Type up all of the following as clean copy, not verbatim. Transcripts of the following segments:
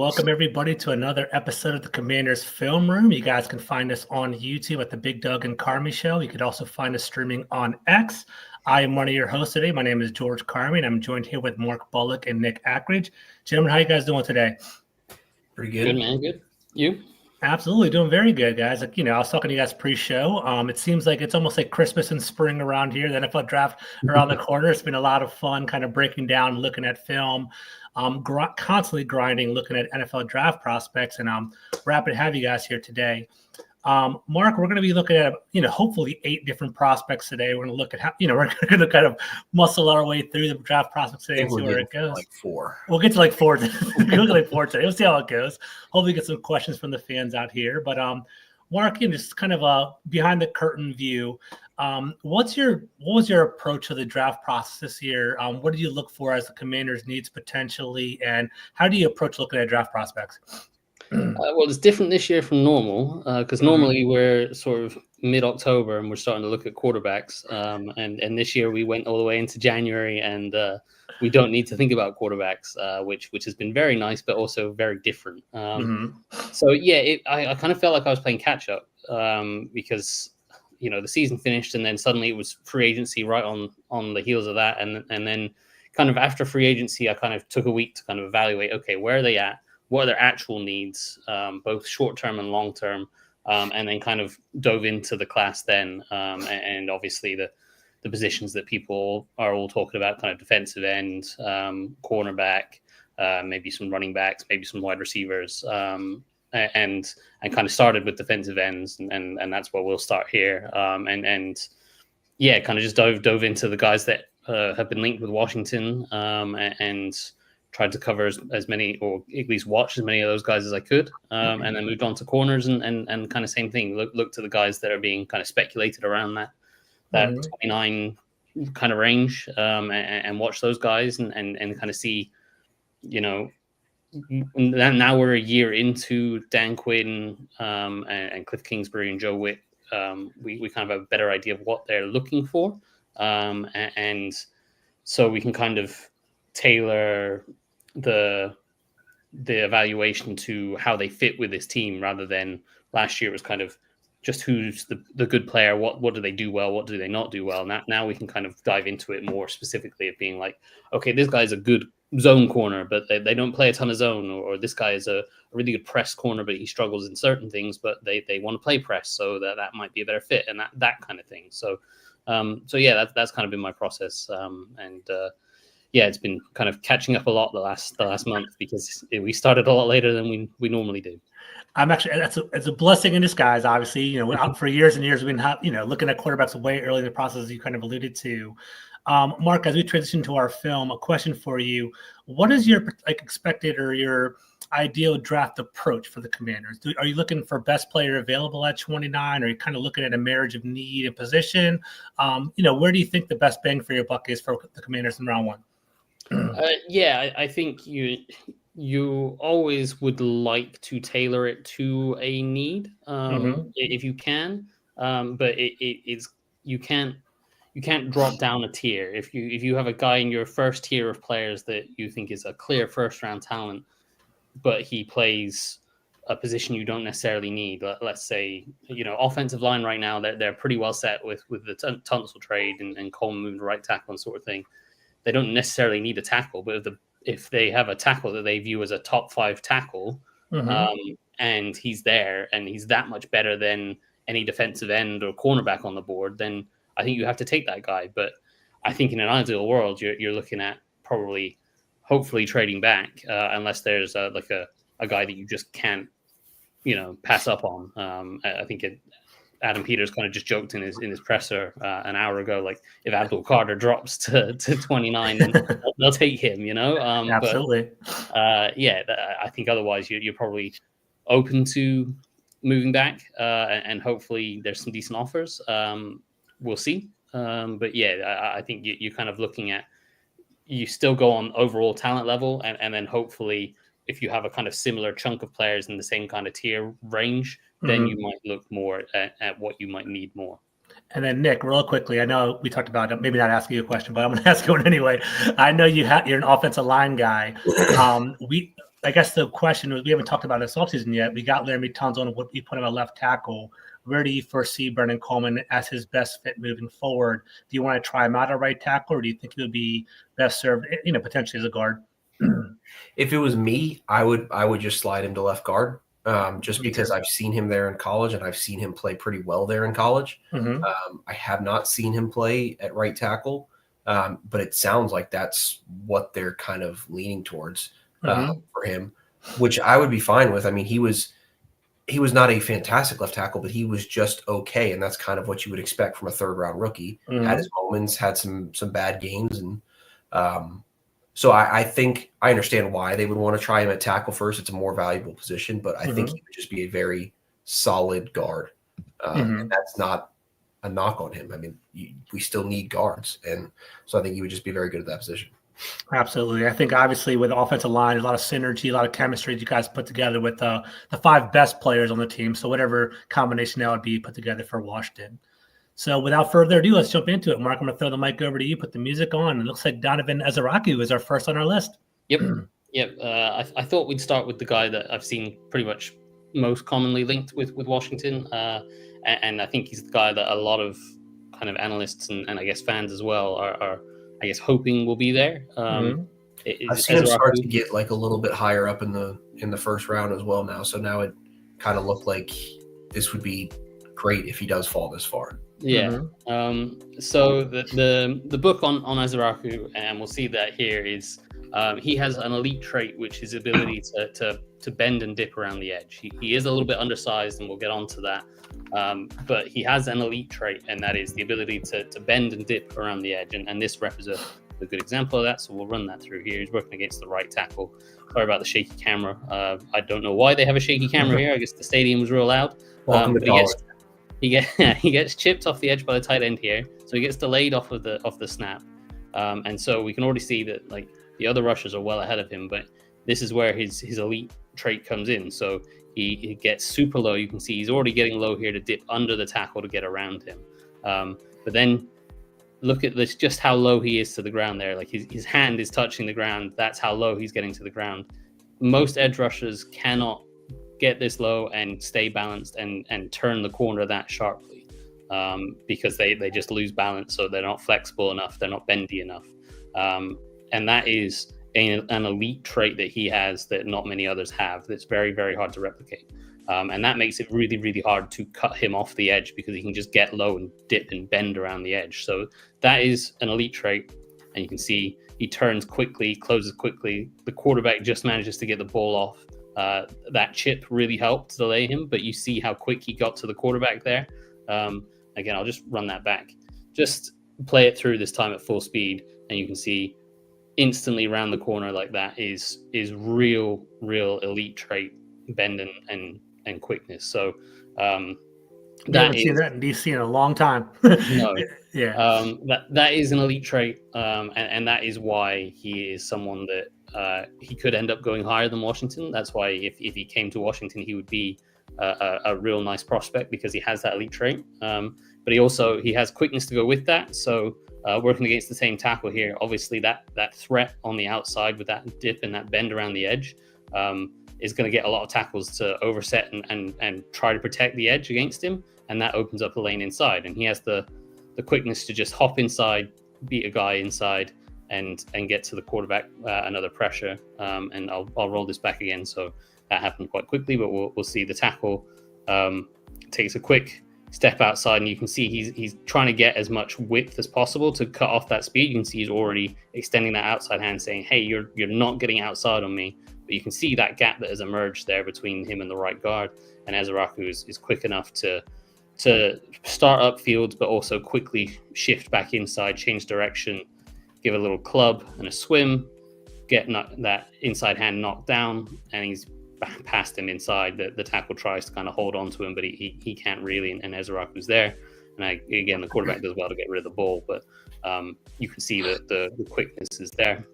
welcome everybody to another episode of the Commanders Film Room. You guys can find us on YouTube at the Big Doug and Carmi Show. You could also find us streaming on X. I am one of your hosts today. My name is George Carmi, and I'm joined here with Mark Bullock and Nick Ackridge. Gentlemen, how you guys doing today? Pretty good. Good, man. Good. You? Absolutely, doing very good, guys. I was talking to you guys pre-show. It seems like it's almost like Christmas and spring around here. The NFL draft around the corner. It's been a lot of fun, kind of breaking down, looking at film, constantly grinding, looking at NFL draft prospects, and we're happy to have you guys here today. Mark, we're going to be looking at hopefully 8 different prospects today. We're going to look at how we're going to kind of muscle our way through the draft prospects today and see where it goes. Like 4. We'll get to like 4. We'll get like 4 today. We'll see how it goes. Hopefully, get some questions from the fans out here. But Mark, just kind of a behind the curtain view. What was your approach to the draft process this year? What do you look for as the Commanders' needs potentially, and how do you approach looking at draft prospects? Well, it's different this year from normal because normally we're sort of mid-October and we're starting to look at quarterbacks. And this year we went all the way into January and we don't need to think about quarterbacks, which has been very nice, but also very different. So, yeah, I kind of felt like I was playing catch-up because, the season finished and then suddenly it was free agency right on the heels of that. And then kind of after free agency, I kind of took a week to kind of evaluate, okay, where are they at? What are their actual needs, both short-term and long-term, and then kind of dove into the class then. And obviously the positions that people are all talking about, kind of defensive end, cornerback, maybe some running backs, maybe some wide receivers, and kind of started with defensive ends, and that's where we'll start here. And yeah, kind of just dove into the guys that have been linked with Washington, and tried to cover as many, or at least watch as many of those guys as I could, and then moved on to corners and kind of same thing. Look to the guys that are being kind of speculated around that 29 kind of range, and watch those guys and kind of see, now we're a year into Dan Quinn and Cliff Kingsbury and Joe Witt. We kind of have a better idea of what they're looking for, and so we can kind of tailor the evaluation to how they fit with this team, rather than last year it was kind of just who's the good player, what do they do well, what do they not do well. Now we can kind of dive into it more specifically of being like, okay, this guy's a good zone corner, but they don't play a ton of zone, or this guy is a really good press corner, but he struggles in certain things, but they want to play press, so that might be a better fit, and that kind of thing. So yeah, that's kind of been my process, yeah, it's been kind of catching up a lot the last month because we started a lot later than we normally do. I'm actually it's a blessing in disguise. Obviously, for years and years we've been looking at quarterbacks way early in the process, as you kind of alluded to. Mark, as we transition to our film, a question for you: what is your expected or your ideal draft approach for the Commanders? Are you looking for best player available at 29? Or are you kind of looking at a marriage of need and position? Where do you think the best bang for your buck is for the Commanders in round 1? Yeah, I think you always would like to tailor it to a need, if you can, but it's you can't drop down a tier. If you have a guy in your first tier of players that you think is a clear first round talent, but he plays a position you don't necessarily need. Let's say offensive line right now they're pretty well set with the Tunsil trade and Coleman moving to right tackle and sort of thing. They don't necessarily need a tackle, but if they have a tackle that they view as a top 5 tackle, and he's there and he's that much better than any defensive end or cornerback on the board, then I think you have to take that guy. But I think in an ideal world, you're looking at hopefully trading back, unless there's a guy that you just can't, pass up on. I think Adam Peters kind of just joked in his presser an hour ago, like if Abdul Carter drops to 29, then they'll take him, Absolutely. But, yeah, I think otherwise you're probably open to moving back, and hopefully there's some decent offers. We'll see. But yeah, I think you're kind of looking at, you still go on overall talent level, and then hopefully if you have a kind of similar chunk of players in the same kind of tier range, then you might look more at what you might need more. And then Nick, real quickly, I know we talked about maybe not asking you a question, but I'm going to ask you one anyway. I know you're an offensive line guy. I guess the question was, we haven't talked about this offseason yet. We got Laremy Tunsil, what we put him at left tackle. Where do you foresee Brendan Coleman as his best fit moving forward? Do you want to try him out at right tackle, or do you think he would be best served, potentially as a guard? If it was me, I would just slide him to left guard, just because I've seen him there in college and I've seen him play pretty well there in college. Mm-hmm. I have not seen him play at right tackle, but it sounds like that's what they're kind of leaning towards for him, which I would be fine with. I mean, he was not a fantastic left tackle, but he was just okay, and that's kind of what you would expect from a third-round rookie. Had his moments, had some bad games, and so I think I understand why they would want to try him at tackle first. It's a more valuable position, but I think he would just be a very solid guard, and that's not a knock on him. I mean, we still need guards, and so I think he would just be very good at that position. Absolutely. I think obviously with the offensive line, there's a lot of synergy, a lot of chemistry that you guys put together with the 5 best players on the team. So whatever combination that would be put together for Washington. So without further ado, let's jump into it. Mark, I'm going to throw the mic over to you, put the music on. It looks like Donovan Eziraku is our first on our list. Yep. I thought we'd start with the guy that I've seen pretty much most commonly linked with Washington. And I think he's the guy that a lot of kind of analysts and I guess fans as well are I guess hoping will be there. I've seen him start to get like a little bit higher up in the first round as well now. So now it kind of looked like this would be great if he does fall this far. Yeah. So the book on Eziraku, and we'll see that here, is he has an elite trait, which is ability to bend and dip around the edge. He is a little bit undersized, and we'll get onto that. But he has an elite trait, and that is the ability to bend and dip around the edge. And this represents a good example of that. So we'll run that through here. He's working against the right tackle. Sorry about the shaky camera. I don't know why they have a shaky camera here. I guess the stadium was real loud. He gets chipped off the edge by the tight end here, so he gets delayed off of the snap, and so we can already see that like the other rushers are well ahead of him. But this is where his elite trait comes in. So he gets super low. You can see he's already getting low here to dip under the tackle to get around him. But then look at this, just how low he is to the ground there. Like his hand is touching the ground. That's how low he's getting to the ground. Most edge rushers cannot get this low and stay balanced and turn the corner that sharply, because they just lose balance. So they're not flexible enough. They're not bendy enough. And that is an elite trait that he has that not many others have. That's very, very hard to replicate. And that makes it really, really hard to cut him off the edge, because he can just get low and dip and bend around the edge. So that is an elite trait. And you can see he turns quickly, closes quickly. The quarterback just manages to get the ball off. That chip really helped delay him, but you see how quick he got to the quarterback there. Again, I'll just run that back. Just play it through this time at full speed, and you can see instantly around the corner like that is real elite trait, bend and quickness. So haven't seen that in DC in a long time. No. Yeah. That is an elite trait, and that is why he is someone that he could end up going higher than Washington. That's why if he came to Washington, he would be a real nice prospect, because he has that elite trait. But he has quickness to go with that. So working against the same tackle here, obviously that threat on the outside with that dip and that bend around the edge is going to get a lot of tackles to overset and try to protect the edge against him, and that opens up the lane inside. And he has the quickness to just hop inside, beat a guy inside, and get to the quarterback another pressure. And I'll roll this back again. So that happened quite quickly, but we'll see the tackle takes a quick step outside, and you can see he's trying to get as much width as possible to cut off that speed. You can see he's already extending that outside hand, saying, "Hey, you're not getting outside on me." But you can see that gap that has emerged there between him and the right guard. And Eziraku is quick enough to start upfield, but also quickly shift back inside, change direction, give a little club and a swim, get that inside hand knocked down, and he's past him inside. The tackle tries to kind of hold on to him, but he can't really, and Eziraku's there. And again, the quarterback does well to get rid of the ball, but you can see that the quickness is there.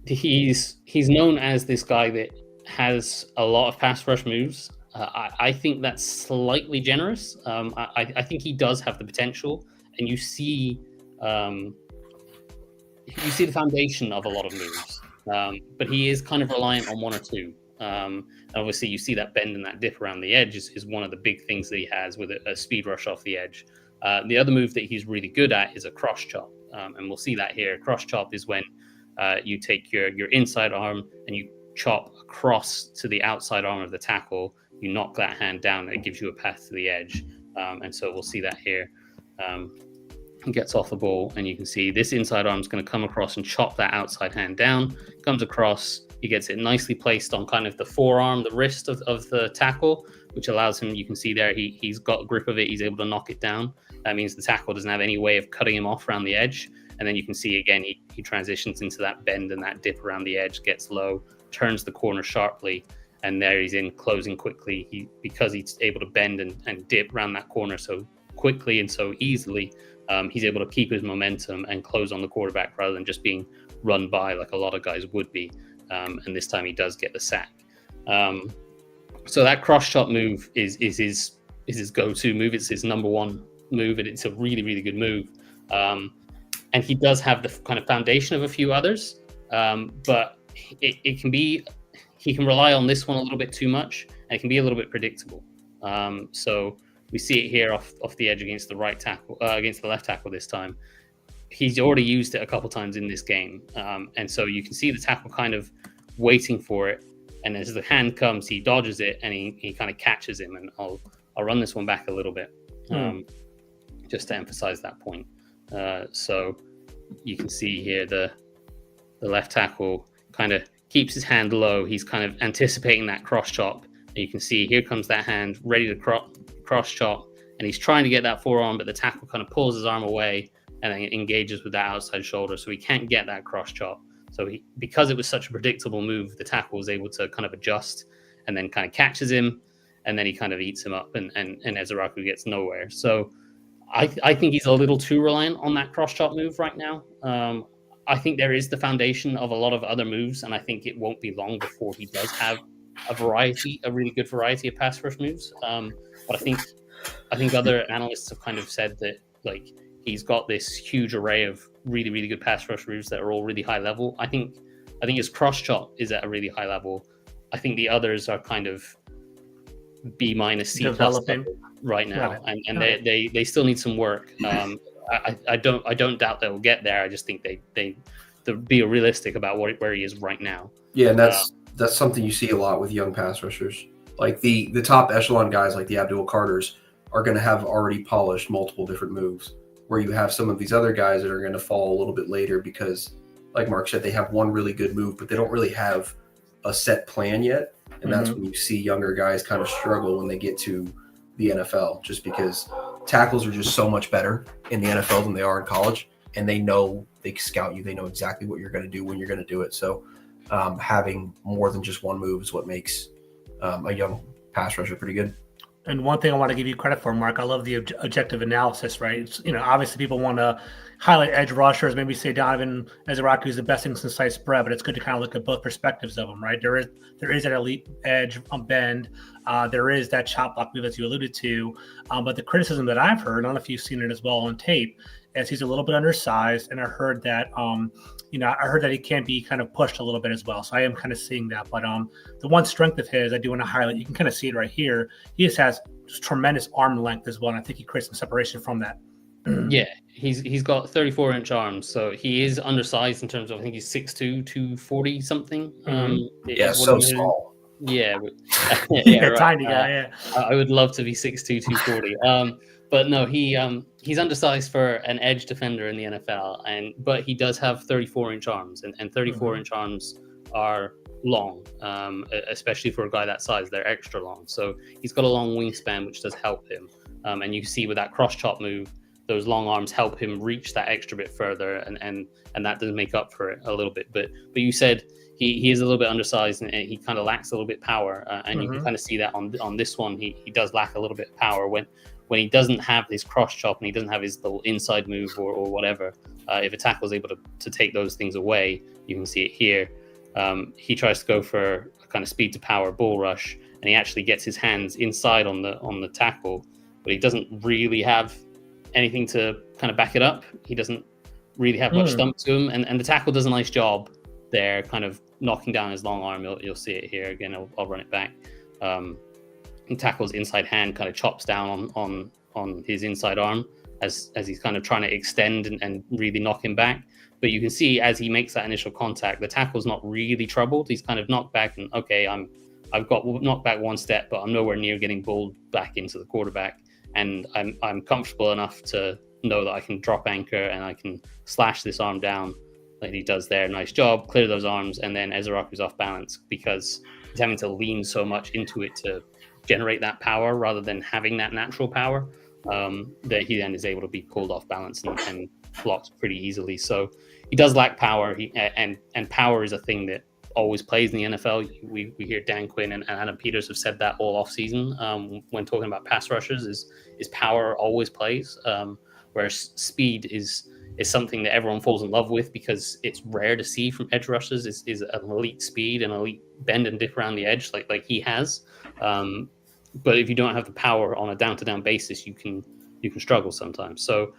He's known as this guy that has a lot of pass rush moves. I think that's slightly generous. I think he does have the potential, and you see the foundation of a lot of moves. But he is kind of reliant on one or two. And obviously, you see that bend and that dip around the edge is one of the big things that he has with a speed rush off the edge. The other move that he's really good at is a cross chop. And we'll see that here. Cross chop is when you take your inside arm and you chop across to the outside arm of the tackle. You knock that hand down, and it gives you a path to the edge. And so we'll see that here. He gets off the ball, and you can see this inside arm is going to come across and chop that outside hand down. Comes across, he gets it nicely placed on kind of the forearm, the wrist of the tackle, which allows him, you can see there, he's got a grip of it. He's able to knock it down. That means the tackle doesn't have any way of cutting him off around the edge. And then you can see again, he transitions into that bend and that dip around the edge, gets low, turns the corner sharply, and there he's in closing quickly. Because he's able to bend and dip around that corner so quickly and so easily, he's able to keep his momentum and close on the quarterback rather than just being run by like a lot of guys would be. And this time he does get the sack. So that cross chop move is his go-to move. It's his number one move, and it's a really, really good move. And he does have the kind of foundation of a few others, but it can be, he can rely on this one a little bit too much, and it can be a little bit predictable. So we see it here off the edge against the right tackle, against the left tackle this time. He's already used it a couple times in this game. And so you can see the tackle kind of waiting for it. And as the hand comes, he dodges it and he kind of catches him. And I'll run this one back a little bit just to emphasize that point. So you can see here the left tackle kind of keeps his hand low. He's kind of anticipating that cross chop. And you can see here comes that hand ready to cross chop. And he's trying to get that forearm, but the tackle kind of pulls his arm away and then engages with that outside shoulder. So he can't get that cross chop. So because it was such a predictable move, the tackle was able to kind of adjust and then kind of catches him, and then he kind of eats him up, and Ezaraku gets nowhere. So I think he's a little too reliant on that cross chop move right now. I think there is the foundation of a lot of other moves, and I think it won't be long before he does have a really good variety of pass rush moves. But I think other analysts have kind of said that like he's got this huge array of really, really good pass rush moves that are all really high level. I think his cross chop is at a really high level. I think the others are kind of B- C+ developing right now, and they still need some work. I don't doubt they'll get there. I just think they'll be realistic about where he is right now. Yeah, and that's something you see a lot with young pass rushers. Like the top echelon guys like the Abdul Carters are going to have already polished multiple different moves, where you have some of these other guys that are going to fall a little bit later because, like Mark said, they have one really good move, but they don't really have a set plan yet. And that's when you see younger guys kind of struggle when they get to the NFL, just because tackles are just so much better in the NFL than they are in college. And they scout you. They know exactly what you're going to do when you're going to do it. So having more than just one move is what makes a young pass rusher pretty good. And one thing I want to give you credit for, Mark, I love the objective analysis, right? It's, obviously people want to highlight edge rushers, maybe say Donovan Ezaraku is the best thing since sliced bread, but it's good to kind of look at both perspectives of them, right? There is that elite edge bend. There is that chop block move, as you alluded to. But the criticism that I've heard, I don't know if you've seen it as well on tape, is he's a little bit undersized. And I heard that, he can be kind of pushed a little bit as well. So I am kind of seeing that. But the one strength of his, I do want to highlight, you can kind of see it right here. He just has tremendous arm length as well. And I think he creates some separation from that. Yeah, he's got 34-inch arms, so he is undersized in terms of, I think he's 6'2", 240 something. So small. Yeah, right. Tiny guy. Yeah, I would love to be 6'2", 240. But no, he's undersized for an edge defender in the NFL, but he does have 34-inch arms, and 34-inch arms are long, especially for a guy that size. They're extra long, so he's got a long wingspan, which does help him. And you see with that cross chop move, those long arms help him reach that extra bit further, and that does make up for it a little bit. But you said he is a little bit undersized, and he kind of lacks a little bit power, and you can kind of see that on this one. He does lack a little bit of power when he doesn't have his cross chop and he doesn't have his little inside move or whatever. If a tackle is able to take those things away, you can see it here. He tries to go for a kind of speed to power bull rush, and he actually gets his hands inside on the tackle, but he doesn't really have anything to kind of back it up. He doesn't really have much stump to him, and the tackle does a nice job there, kind of knocking down his long arm. You'll see it here again. I'll run it back. He tackles inside hand, kind of chops down on his inside arm as he's kind of trying to extend and really knock him back. But you can see as he makes that initial contact, the tackle's not really troubled. He's kind of knocked back and, okay, I've got knocked back one step, but I'm nowhere near getting bowled back into the quarterback. And I'm comfortable enough to know that I can drop anchor and I can slash this arm down like he does there. Nice job, clear those arms, and then Ezaraku's off balance because he's having to lean so much into it to generate that power rather than having that natural power, that he then is able to be pulled off balance and blocked pretty easily. So he does lack power, and power is a thing that always plays in the NFL. We hear Dan Quinn and Adam Peters have said that all off season when talking about pass rushers is power always plays, whereas speed is something that everyone falls in love with because it's rare to see from edge rushers is an elite speed and elite bend and dip around the edge like he has. But if you don't have the power on a down-to-down basis, you can struggle sometimes. So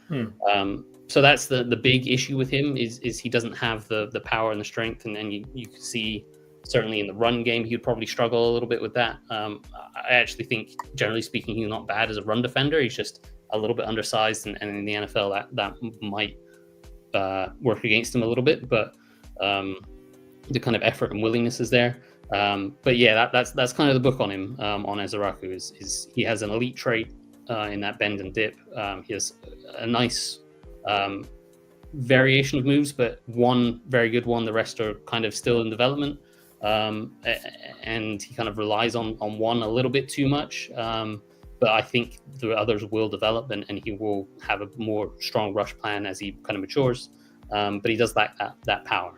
so that's the big issue with him is he doesn't have the power and the strength, and you can see certainly in the run game he would probably struggle a little bit with that. I actually think generally speaking he's not bad as a run defender. He's just a little bit undersized, and in the NFL that might work against him a little bit, but the kind of effort and willingness is there. But yeah, that's kind of the book on him, on Ezaraku is he has an elite trait in that bend and dip. He has a nice variation of moves, but one very good one. The rest are kind of still in development, and he kind of relies on one a little bit too much. But I think the others will develop, and he will have a more strong rush plan as he kind of matures. But he does lack that power.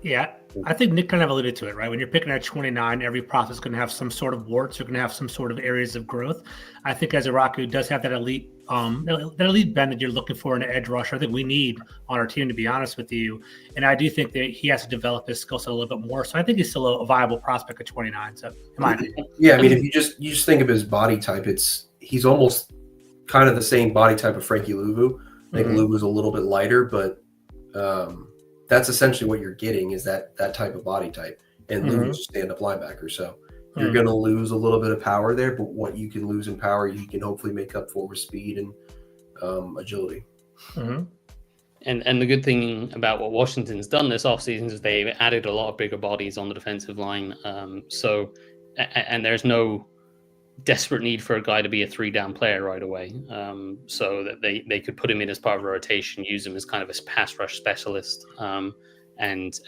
Yeah, I think Nick kind of alluded to it, right? When you're picking at 29, every process is going to have some sort of warts. You're going to have some sort of areas of growth. I think Ezaraku does have that elite bend that you're looking for in an edge rusher. I think we need on our team, to be honest with you. And I do think that he has to develop his skill set a little bit more. So I think he's still a viable prospect at 29. So, in my opinion. Yeah, I mean, if you just think of his body type, he's almost kind of the same body type of Frankie Luvu. I think Luvu's a little bit lighter, but that's essentially what you're getting is that type of body type. And Luvu's a stand-up linebacker, so you're going to lose a little bit of power there, but what you can lose in power, you can hopefully make up for with speed and agility. And the good thing about what Washington's done this offseason is they've added a lot of bigger bodies on the defensive line. So there's no desperate need for a guy to be a 3-down player right away. So that they could put him in as part of a rotation, use him as kind of a pass rush specialist, and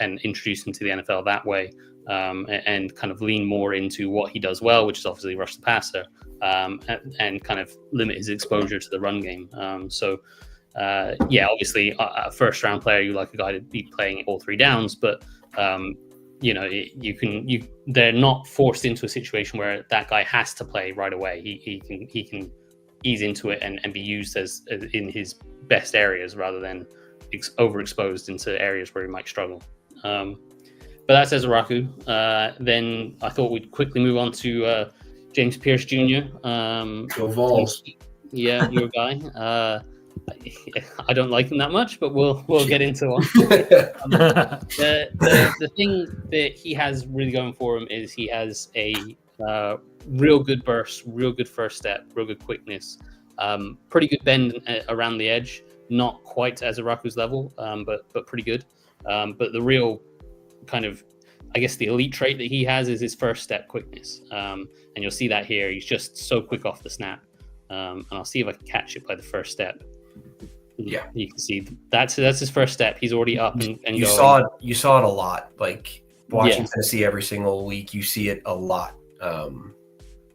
introduce him to the NFL that way. And kind of lean more into what he does well, which is obviously rush the passer, and kind of limit his exposure to the run game. Obviously a first-round player, you like a guy to be playing all 3 downs, but they're not forced into a situation where that guy has to play right away. He can ease into it and be used as in his best areas rather than overexposed into areas where he might struggle. But that's Ezaraku. Then I thought we'd quickly move on to James Pierce Jr. Go Vols. Yeah, your guy. I don't like him that much, but we'll get into one. The thing that he has really going for him is he has a real good burst, real good first step, real good quickness, pretty good bend around the edge. Not quite as Ezaraku's level, but pretty good. But the real kind of, I guess, the elite trait that he has is his first step quickness. And you'll see that here. He's just so quick off the snap. And I'll see if I can catch it by the first step. Yeah, you can see that's his first step. He's already up and you going. You saw it a lot. Like watching Tennessee every single week, you see it a lot.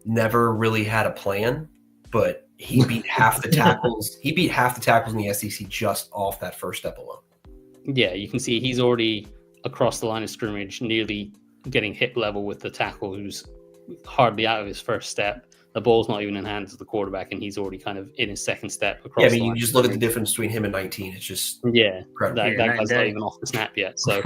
Never really had a plan, but he beat half the tackles. He beat half the tackles in the SEC just off that first step alone. Yeah, you can see he's already across the line of scrimmage, nearly getting hip level with the tackle who's hardly out of his first step. The ball's not even in hands of the quarterback, and he's already kind of in his second step across. Yeah, I mean, you just look at the difference between him and 19. It's just incredible. That guy's not even off the snap yet. So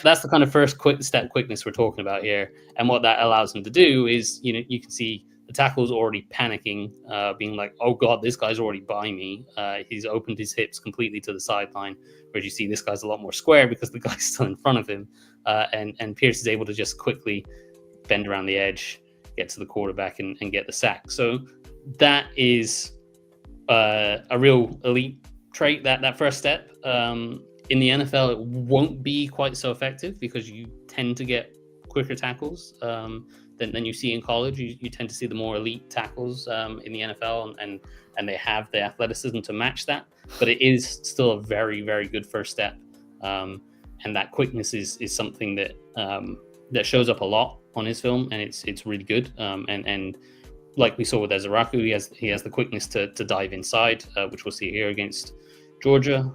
that's the kind of first quickness we're talking about here. And what that allows him to do is, you can see the tackle's already panicking, being like, oh God, this guy's already by me. He's opened his hips completely to the sideline, whereas you see this guy's a lot more square because the guy's still in front of him. And Pierce is able to just quickly bend around the edge, get to the quarterback and get the sack. So that is a real elite trait, that first step. In the NFL, it won't be quite so effective because you tend to get quicker tackles than you see in college. You tend to see the more elite tackles in the NFL, and they have the athleticism to match that. But it is still a very, very good first step. And that quickness is something that shows up a lot on his film, and it's really good. And like we saw with Ezeraku, he has the quickness to dive inside, which we'll see here against Georgia.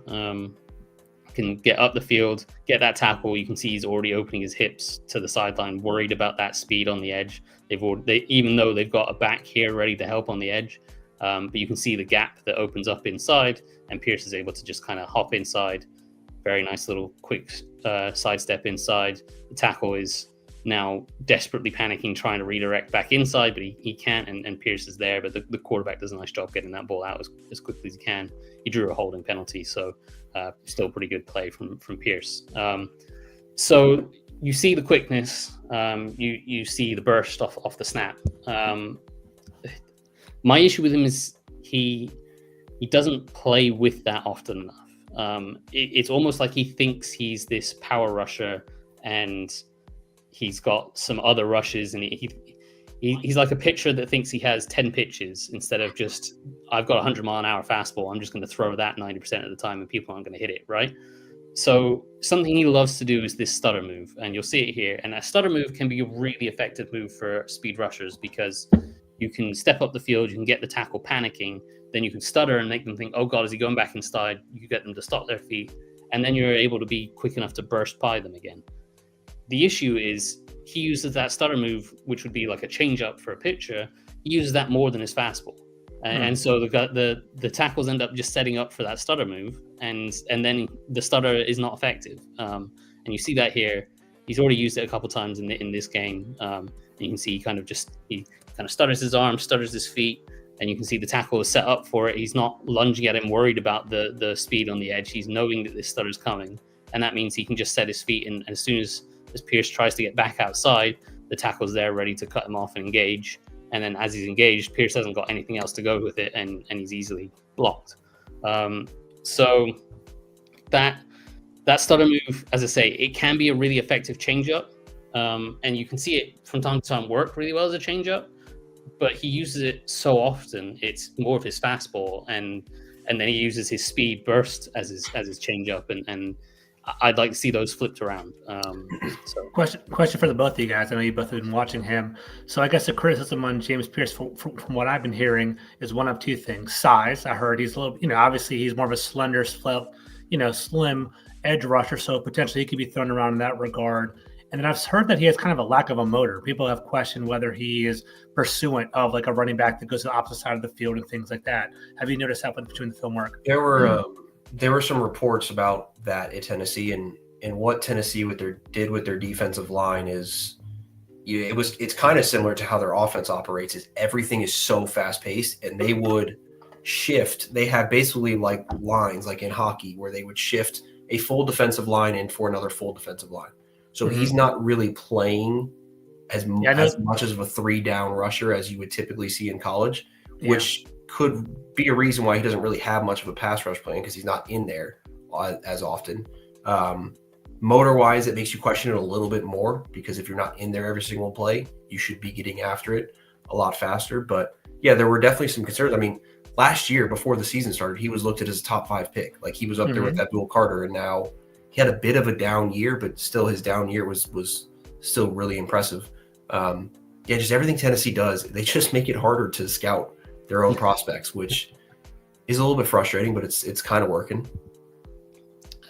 Can get up the field, get that tackle. You can see he's already opening his hips to the sideline, worried about that speed on the edge. Even though they've got a back here ready to help on the edge, but you can see the gap that opens up inside, and Pierce is able to just kind of hop inside. Very nice little quick sidestep inside. The tackle is now desperately panicking, trying to redirect back inside, but he can't, and Pierce is there, but the quarterback does a nice job getting that ball out as quickly as he can. He drew a holding penalty, so still pretty good play from Pierce. So you see the quickness, you see the burst off the snap. My issue with him is he doesn't play with that often enough. It's almost like he thinks he's this power rusher, and he's got some other rushes, and he's like a pitcher that thinks he has 10 pitches instead of just, I've got a 100-mile-an-hour fastball, I'm just going to throw that 90% of the time and people aren't going to hit it, right? So something he loves to do is this stutter move, and you'll see it here. And that stutter move can be a really effective move for speed rushers because you can step up the field, you can get the tackle panicking, then you can stutter and make them think, oh God, is he going back inside? You get them to stop their feet, and then you're able to be quick enough to burst by them again. The issue is he uses that stutter move, which would be like a change-up for a pitcher. He uses that more than his fastball. And so the tackles end up just setting up for that stutter move, and then the stutter is not effective. And you see that here. He's already used it a couple times in this game. And you can see he kind of stutters his arm, stutters his feet, and you can see the tackle is set up for it. He's not lunging at him, worried about the speed on the edge. He's knowing that this stutter's coming, and that means he can just set his feet. And as soon as Pierce tries to get back outside, the tackle's there ready to cut him off and engage. And then as he's engaged, Pierce hasn't got anything else to go with it, and he's easily blocked. So that stutter move, as I say, it can be a really effective changeup, and you can see it from time to time work really well as a changeup. But he uses it so often, it's more of his fastball, and then he uses his speed burst as his changeup, and I'd like to see those flipped around. So question for the both of you guys. I know you both have been watching him. So I guess the criticism on James Pierce, from what I've been hearing, is one of two things. Size. I heard he's a little, obviously he's more of a slender, slim edge rusher, so potentially he could be thrown around in that regard. And then I've heard that he has kind of a lack of a motor. People have questioned whether he is pursuant of like a running back that goes to the opposite side of the field and things like that. Have you noticed that between the film work? There were some reports about that at Tennessee, and what Tennessee did with their defensive line is, it's kind of similar to how their offense operates. Is everything is so fast paced, and they would shift. They have basically like lines, like in hockey, where they would shift a full defensive line in for another full defensive line. So he's not really playing as much as of a 3-down rusher as you would typically see in college, which could be a reason why he doesn't really have much of a pass rush plan, because he's not in there as often. Motor-wise, it makes you question it a little bit more, because if you're not in there every single play, you should be getting after it a lot faster. But yeah, there were definitely some concerns. I mean, last year before the season started, he was looked at as a top 5 pick. Like, he was up there with Abdul Carter, and now he had a bit of a down year, but still his down year was still really impressive. Just everything Tennessee does, they just make it harder to scout their own prospects, which is a little bit frustrating, but it's kind of working.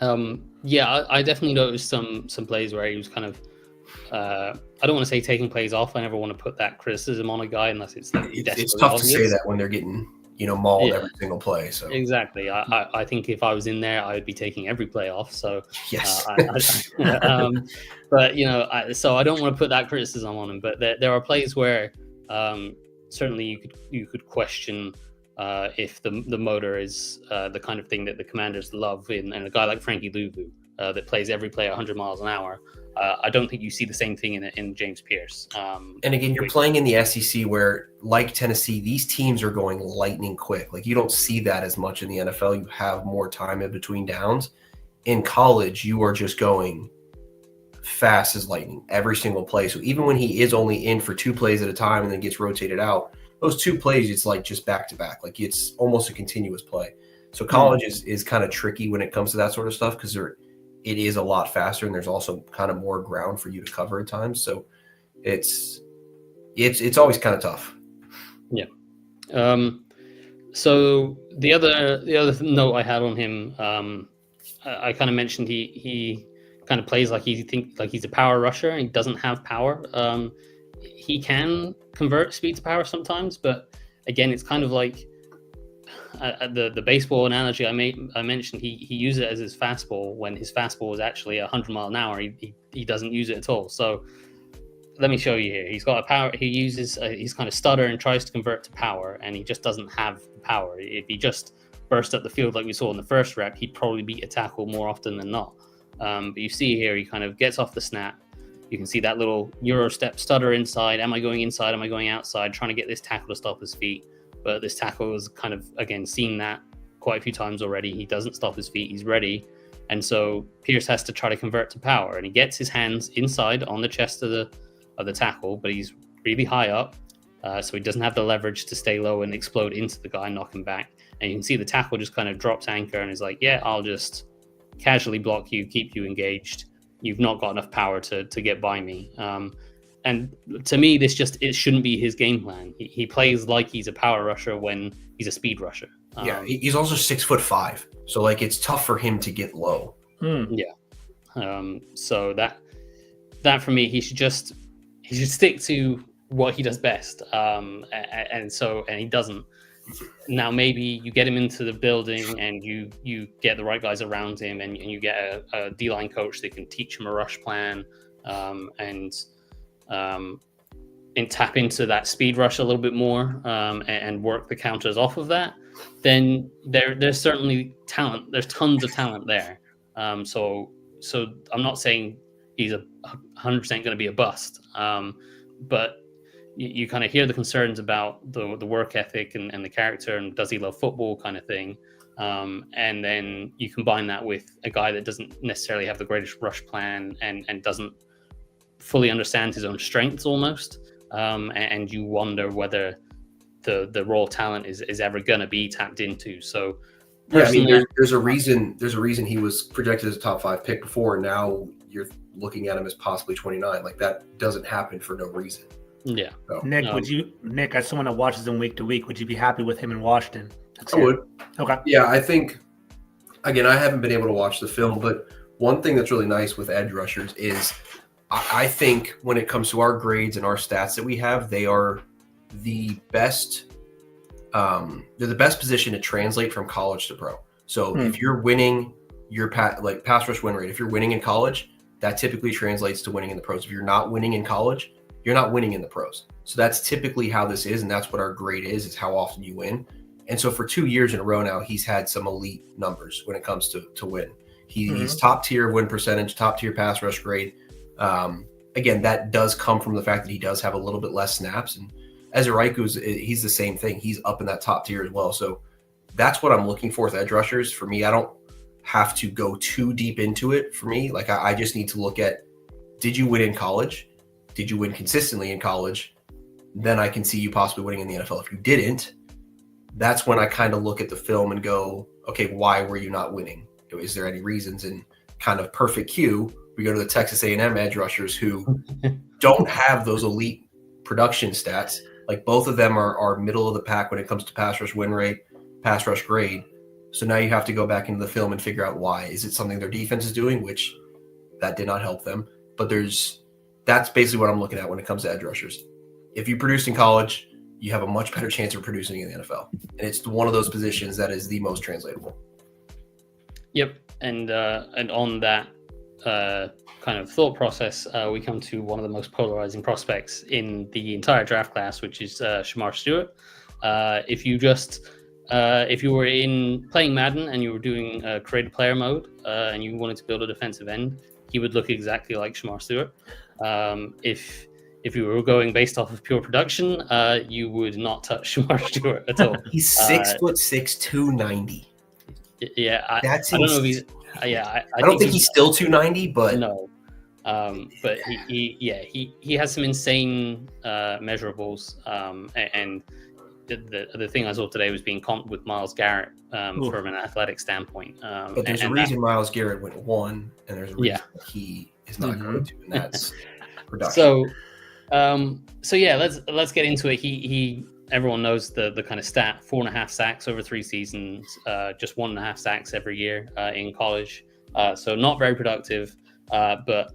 I definitely noticed some plays where he was kind of, I don't want to say taking plays off. I never want to put that criticism on a guy unless it's like it's tough obvious to say that when they're getting mauled every single play. So exactly, I think if I was in there, I would be taking every play off. So yes, but so I don't want to put that criticism on him. But there are plays where certainly you could question if the motor is the kind of thing that the Commanders love in a guy like Frankie Louvu that plays every play 100 miles an hour. I don't think you see the same thing in James Pierce. And again, you're playing in the SEC where, like Tennessee, these teams are going lightning quick. Like, you don't see that as much in the NFL. You have more time in between downs. In college, you are just going fast as lightning every single play. So even when he is only in for 2 plays at a time and then gets rotated out, those 2 plays, it's like just back to back. Like, it's almost a continuous play. So college is kind of tricky when it comes to that sort of stuff because it is a lot faster, and there's also kind of more ground for you to cover at times. So it's always kind of tough. Yeah. So the other note I had on him, I kind of mentioned he kind of plays like he's a power rusher, and he doesn't have power. He can convert speed to power sometimes, but again, it's kind of like the baseball analogy I mentioned. He used it as his fastball when his fastball was actually 100 mile an hour. He doesn't use it at all. So let me show you here. He's got a power. He uses he's kind of stutter and tries to convert to power, and he just doesn't have the power. If he just burst up the field like we saw in the first rep, he'd probably beat a tackle more often than not. But you see here, he kind of gets off the snap. You can see that little Euro step stutter inside. Am I going inside? Am I going outside? Trying to get this tackle to stop his feet. But this tackle has kind of, again, seen that quite a few times already. He doesn't stop his feet. He's ready. And so Pierce has to try to convert to power. And he gets his hands inside on the chest of the tackle, but he's really high up. So he doesn't have the leverage to stay low and explode into the guy and knock him back. And you can see the tackle just kind of drops anchor and is like, yeah, I'll just casually block you, keep you engaged. You've not got enough power to get by me. And to me, it shouldn't be his game plan. He plays like he's a power rusher when he's a speed rusher. Yeah, he's also 6'5", so like it's tough for him to get low. Yeah. So that for me, he should stick to what he does best. And he doesn't. Now maybe you get him into the building and you get the right guys around him, and you get a D-line coach that can teach him a rush plan and tap into that speed rush a little bit more and work the counters off of that. Then there's certainly talent. There's tons of talent there. So I'm not saying he's 100% going to be a bust, but you kind of hear the concerns about the work ethic and the character and does he love football kind of thing. And then you combine that with a guy that doesn't necessarily have the greatest rush plan and doesn't fully understand his own strengths almost. And you wonder whether the raw talent is ever going to be tapped into. So yeah, I mean, there's a reason he was projected as a top 5 pick before, and now you're looking at him as possibly 29. Like, that doesn't happen for no reason. Yeah. So, Nick, as someone that watches him week to week, would you be happy with him in Washington? I would. Okay. Yeah, I think, again, I haven't been able to watch the film, but one thing that's really nice with edge rushers is I think when it comes to our grades and our stats that we have, they are the best. They're the best position to translate from college to pro. So if you're winning your pass rush win rate, if you're winning in college, that typically translates to winning in the pros. If you're not winning in college, you're not winning in the pros. So that's typically how this is, and that's what our grade is how often you win. And so for 2 years in a row now, he's had some elite numbers when it comes to win. He's top tier win percentage, top tier pass rush grade. Again, that does come from the fact that he does have a little bit less snaps. And Ezeiruaku, he's the same thing. He's up in that top tier as well. So that's what I'm looking for with edge rushers. For me, I don't have to go too deep into it for me. Like, I just need to look at, did you win in college? Did you win consistently in college? Then I can see you possibly winning in the NFL. If you didn't, that's when I kind of look at the film and go, okay, why were you not winning? Is there any reasons? And kind of perfect cue, we go to the Texas A&M edge rushers who don't have those elite production stats. Like, both of them are middle of the pack when it comes to pass rush win rate, pass rush grade. So now you have to go back into the film and figure out why. Is it something their defense is doing, which that did not help them? But that's basically what I'm looking at when it comes to edge rushers. If you produced in college, you have a much better chance of producing in the NFL. And it's one of those positions that is the most translatable. Yep. And on that kind of thought process, we come to one of the most polarizing prospects in the entire draft class, which is Shamar Stewart. If you were in playing Madden and you were doing creative player mode and you wanted to build a defensive end, he would look exactly like Shamar Stewart. If you were going based off of pure production, you would not touch Shamar Stewart at all. He's 6'6", 290. Yeah, I That's don't know if insane. he's. Yeah, I don't think he's still 290, but no. But he has some insane measurables, and the thing I saw today was being comped with Myles Garrett from an athletic standpoint. But there's a reason Myles Garrett went 1, and there's a reason he is not going to, and that's production. So yeah, let's get into it. He everyone knows the kind of stat: 4.5 sacks over 3 seasons, just 1.5 sacks every year in college. So not very productive, but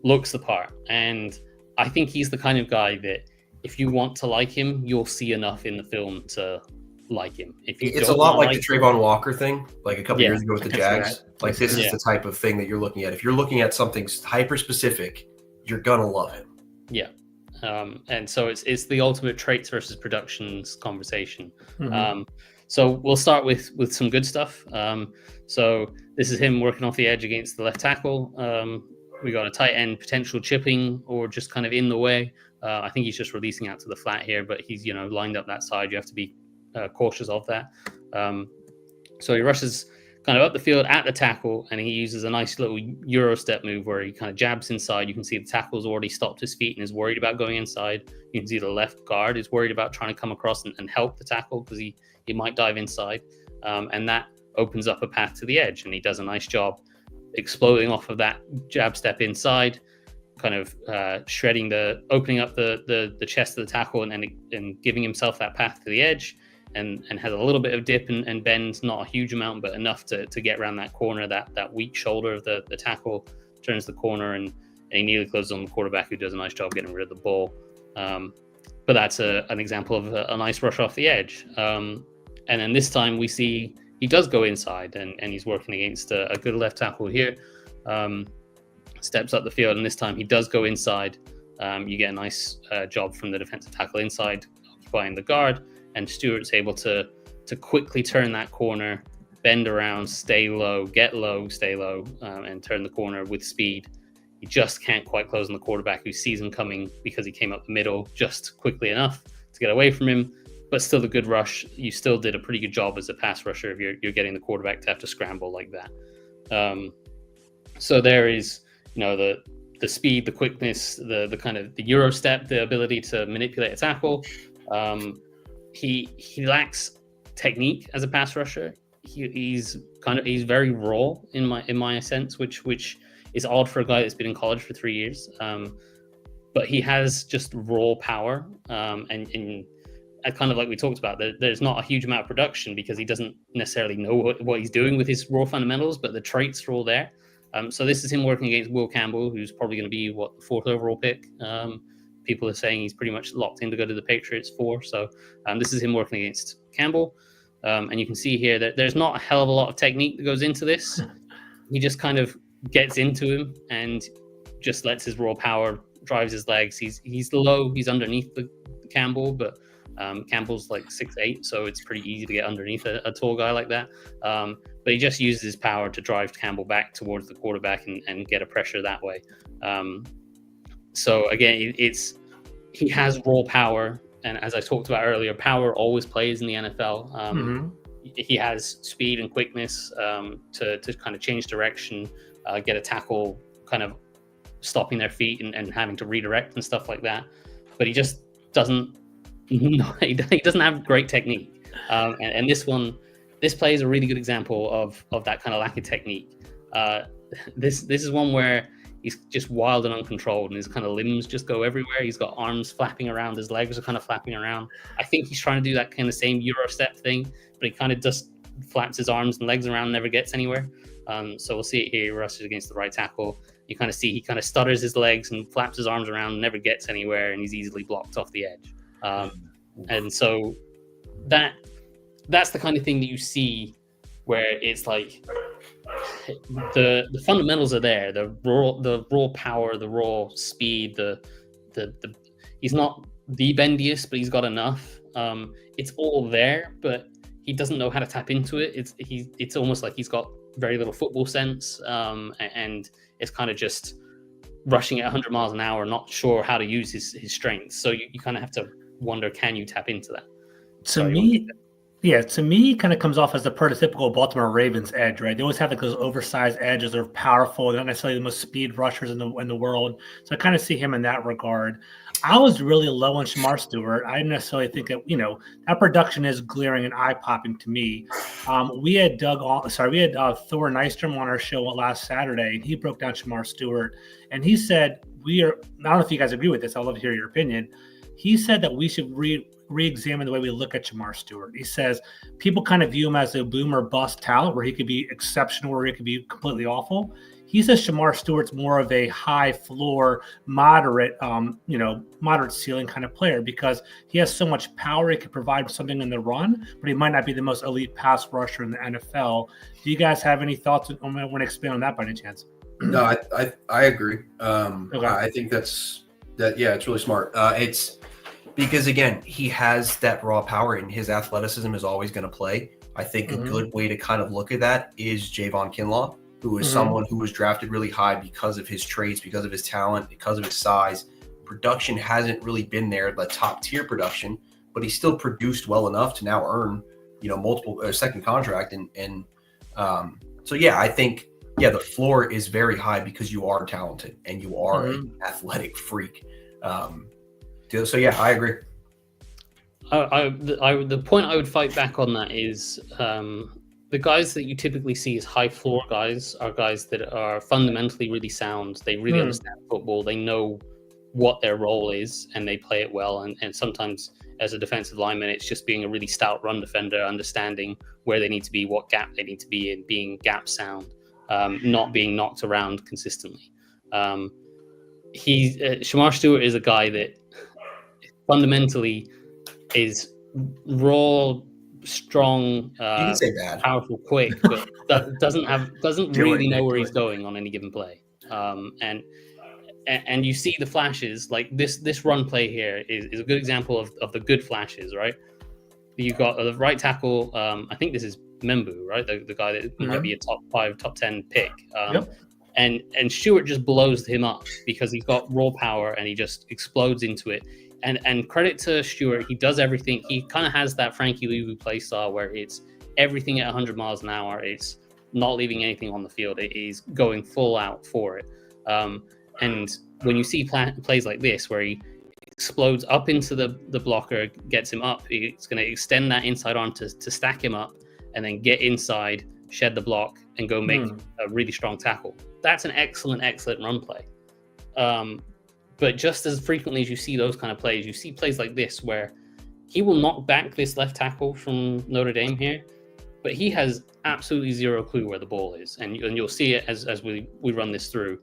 looks the part. And I think he's the kind of guy that if you want to like him, you'll see enough in the film to like him. It's a lot like the Trayvon Walker thing, like a couple years ago with the Jags. Right. Like this is the type of thing that you're looking at. If you're looking at something hyper specific, you're gonna love him. Yeah. And so it's the ultimate traits versus productions conversation. So we'll start with some good stuff. So this is him working off the edge against the left tackle. We got a tight end potential chipping or just kind of in the way. I think he's just releasing out to the flat here, but he's lined up that side. You have to be cautious of that. So he rushes kind of up the field at the tackle, and he uses a nice little Euro step move where he kind of jabs inside. You can see the tackle's already stopped his feet and is worried about going inside. You can see the left guard is worried about trying to come across and help the tackle because he might dive inside. And that opens up a path to the edge, and he does a nice job exploding off of that jab step inside, kind of opening up the chest of the tackle and giving himself that path to the edge. And has a little bit of dip and bend, not a huge amount, but enough to get around that corner, that weak shoulder of the tackle, turns the corner, and he nearly closes on the quarterback, who does a nice job getting rid of the ball. But that's an example of a nice rush off the edge. And then this time we see he does go inside, and he's working against a good left tackle here. Steps up the field, and this time he does go inside. You get a nice job from the defensive tackle inside, occupying the guard. And Stewart's able to quickly turn that corner, bend around, stay low, get low, stay low, and turn the corner with speed. He just can't quite close on the quarterback, who sees him coming because he came up the middle just quickly enough to get away from him. But still a good rush. You still did a pretty good job as a pass rusher if you're getting the quarterback to have to scramble like that. So there is, the speed, the quickness, the kind of the Euro step, the ability to manipulate a tackle. He lacks technique as a pass rusher. He's very raw in my sense, which is odd for a guy that's been in college for 3 years. But he has just raw power, and kind of like we talked about, there's not a huge amount of production because he doesn't necessarily know what he's doing with his raw fundamentals, but the traits are all there. So this is him working against Will Campbell, who's probably going to be the 4th overall pick. People are saying he's pretty much locked in to go to the Patriots 4. So this is him working against Campbell. And you can see here that there's not a hell of a lot of technique that goes into this. He just kind of gets into him and just lets his raw power drives his legs. He's low. He's underneath the Campbell, but Campbell's like 6'8", so it's pretty easy to get underneath a tall guy like that. But he just uses his power to drive Campbell back towards the quarterback and get a pressure that way. So again, he has raw power, and as I talked about earlier, power always plays in the NFL. He has speed and quickness to kind of change direction, get a tackle, kind of stopping their feet and having to redirect and stuff like that. But he just doesn't. He doesn't have great technique, and this play is a really good example of that kind of lack of technique. This is one where he's just wild and uncontrolled, and his kind of limbs just go everywhere. He's got arms flapping around, his legs are kind of flapping around. I think he's trying to do that kind of same Euro step thing, but he kind of just flaps his arms and legs around and never gets anywhere. So we'll see it here. He rushes against the right tackle. You kind of see he kind of stutters his legs and flaps his arms around and never gets anywhere, and he's easily blocked off the edge. And so that's the kind of thing that you see where it's like the fundamentals are there. The raw power, the raw speed. The he's not the bendiest, but he's got enough. It's all there, but he doesn't know how to tap into it. It's almost like he's got very little football sense, and it's kind of just rushing at 100 miles an hour, not sure how to use his strengths. So you kind of have to wonder, can you tap into that? To me, he kind of comes off as the prototypical Baltimore Ravens edge, right? They always have like those oversized edges. They're powerful. They're not necessarily the most speed rushers in the world. So I kind of see him in that regard. I was really low on Shemar Stewart. I didn't necessarily think that, that production is glaring and eye-popping to me. We had Thor Nystrom on our show last Saturday, and he broke down Shemar Stewart. And he said, I don't know if you guys agree with this. I'd love to hear your opinion. He said that we should re-examine the way we look at Shemar Stewart. He says people kind of view him as a boom or bust talent where he could be exceptional or he could be completely awful. He says Shemar Stewart's more of a high floor, moderate ceiling kind of player because he has so much power. He could provide something in the run, but he might not be the most elite pass rusher in the NFL. Do you guys have any thoughts on want to expand on that by any chance? No, I agree. Okay. I think it's really smart. It's because, again, he has that raw power and his athleticism is always going to play. I think a good way to kind of look at that is Javon Kinlaw, who is someone who was drafted really high because of his traits, because of his talent, because of his size. Production hasn't really been there, the top tier production, but he still produced well enough to now earn, multiple second contract. I think, the floor is very high because you are talented and you are an athletic freak. I agree. The point I would fight back on that is the guys that you typically see as high floor guys are guys that are fundamentally really sound. They really understand football. They know what their role is and they play it well. And sometimes as a defensive lineman, it's just being a really stout run defender, understanding where they need to be, what gap they need to be in, being gap sound, not being knocked around consistently. Shemar Stewart is a guy that fundamentally is raw, strong, powerful, quick, but doesn't really know where he's going on any given play. And you see the flashes, like this run play here is a good example of the good flashes, right? You've got the right tackle. I think this is Membu, right? The guy that might be a top 5, top 10 pick. And Stewart just blows him up because he's got raw power and he just explodes into it. And credit to Stewart, he does everything. He kind of has that Frankie Luvu play style where it's everything at 100 miles an hour. It's not leaving anything on the field. It is going full out for it. And when you see plays like this where he explodes up into the blocker, gets him up, it's going to extend that inside arm to stack him up and then get inside, shed the block, and go make a really strong tackle. That's an excellent run play. But just as frequently as you see those kind of plays, you see plays like this where he will knock back this left tackle from Notre Dame here, but he has absolutely zero clue where the ball is. And you'll see it as we run this through.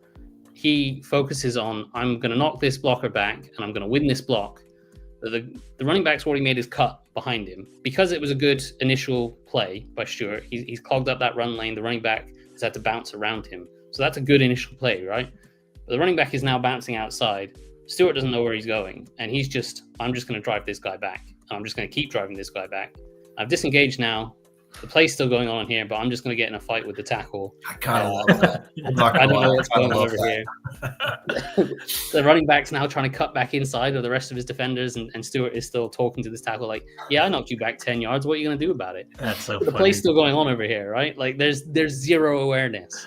He focuses on, I'm going to knock this blocker back and I'm going to win this block. The running back's already made his cut behind him. Because it was a good initial play by Stewart, he's clogged up that run lane. The running back has had to bounce around him. So that's a good initial play, right? But the running back is now bouncing outside. Stewart doesn't know where he's going. And I'm just going to drive this guy back. I'm just going to keep driving this guy back. I've disengaged now. The play's still going on here, but I'm just going to get in a fight with the tackle. I kind of love that. I don't know what's going on over here. The running back's now trying to cut back inside of the rest of his defenders, and Stewart is still talking to this tackle like, yeah, I knocked you back 10 yards. What are you going to do about it? That's so funny. The play's still going on over here, right? Like there's zero awareness.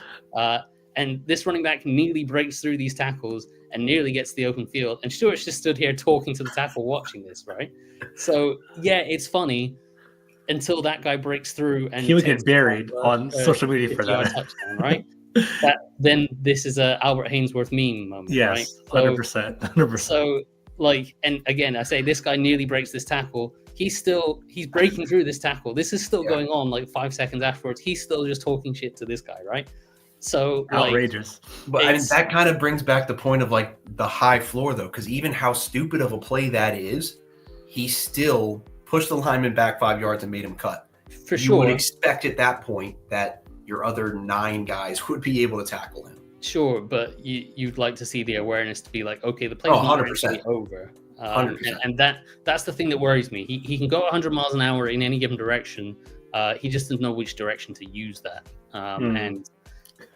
And this running back nearly breaks through these tackles and nearly gets to the open field. And Stewart's just stood here talking to the tackle watching this, right? So, yeah, it's funny until that guy breaks through. And he would get buried on social media for that. Touchdown, right? Then this is a Albert Hainsworth meme moment, yes, right? 100%. So, and again, I say this guy nearly breaks this tackle. He's breaking through this tackle. This is still going on 5 seconds afterwards. He's still just talking shit to this guy, right? So outrageous. But I mean, that kind of brings back the point of the high floor, though, because even how stupid of a play that is, he still pushed the lineman back 5 yards and made him cut. For sure. You would expect at that point that your other 9 guys would be able to tackle him. Sure, but you'd like to see the awareness to be like, okay, the play's not 100%. actually over. 100%. And that's the thing that worries me. He can go 100 miles an hour in any given direction. He just doesn't know which direction to use that. And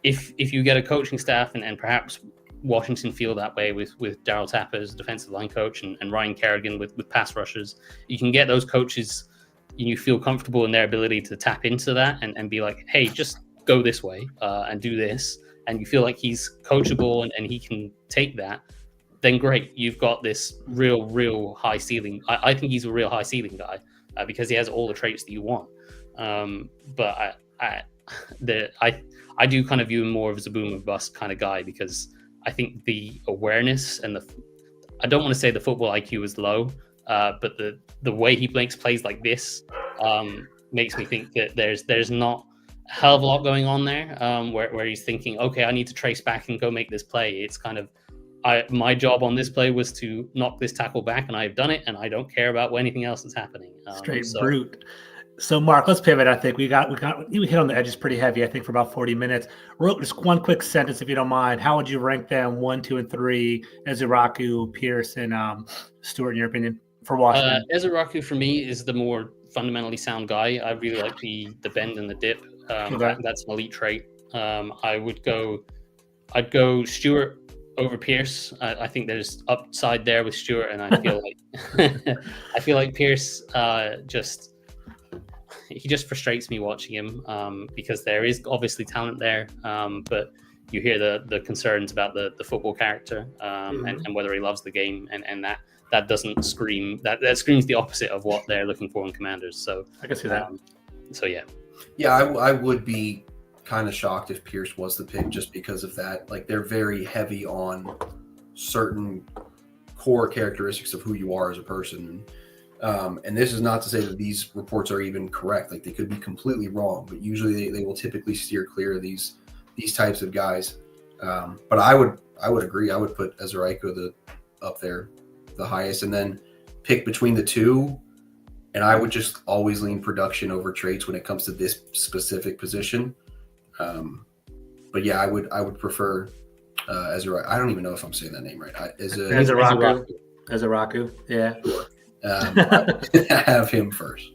if you get a coaching staff, and perhaps Washington feel that way with Daryl Tapper as defensive line coach and Ryan Kerrigan with pass rushers, you can get those coaches, you feel comfortable in their ability to tap into that and be like, hey, just go this way and do this. And you feel like he's coachable and he can take that, then great. You've got this real high ceiling. I think he's a real high ceiling guy because he has all the traits that you want. But I do kind of view him more as a boom or bust kind of guy, because I think the awareness and I don't want to say the football IQ is low, but the way he makes plays like this makes me think that there's not a hell of a lot going on there, where he's thinking, okay, I need to trace back and go make this play. It's kind of, my job on this play was to knock this tackle back, and I've done it, and I don't care about anything else that's happening. Straight brute. So, Mark, let's pivot. I think we hit on the edges pretty heavy, I think, for about 40 minutes. Just one quick sentence, if you don't mind. How would you rank them 1, 2, and 3, Eziraku, Pierce, and Stewart, in your opinion, for Washington? Eziraku, for me, is the more fundamentally sound guy. I really like the bend and the dip. That's an elite trait. I'd go Stewart over Pierce. I think there's upside there with Stewart, and I feel like Pierce he just frustrates me watching him because there is obviously talent there, but you hear the concerns about the football character and whether he loves the game, and that doesn't scream that screams the opposite of what they're looking for in Commanders. So I can see that. So yeah. Yeah, I would be kind of shocked if Pierce was the pick just because of that. Like, they're very heavy on certain core characteristics of who you are as a person. And this is not to say that these reports are even correct. Like, they could be completely wrong, but usually they will typically steer clear of these types of guys. But I would agree. I would put Eziraku up there the highest, and then pick between the two. And I would just always lean production over traits when it comes to this specific position. But yeah, I would prefer Eziraku. I don't even know if I'm saying that name right. Eziraku. Yeah. I have him first.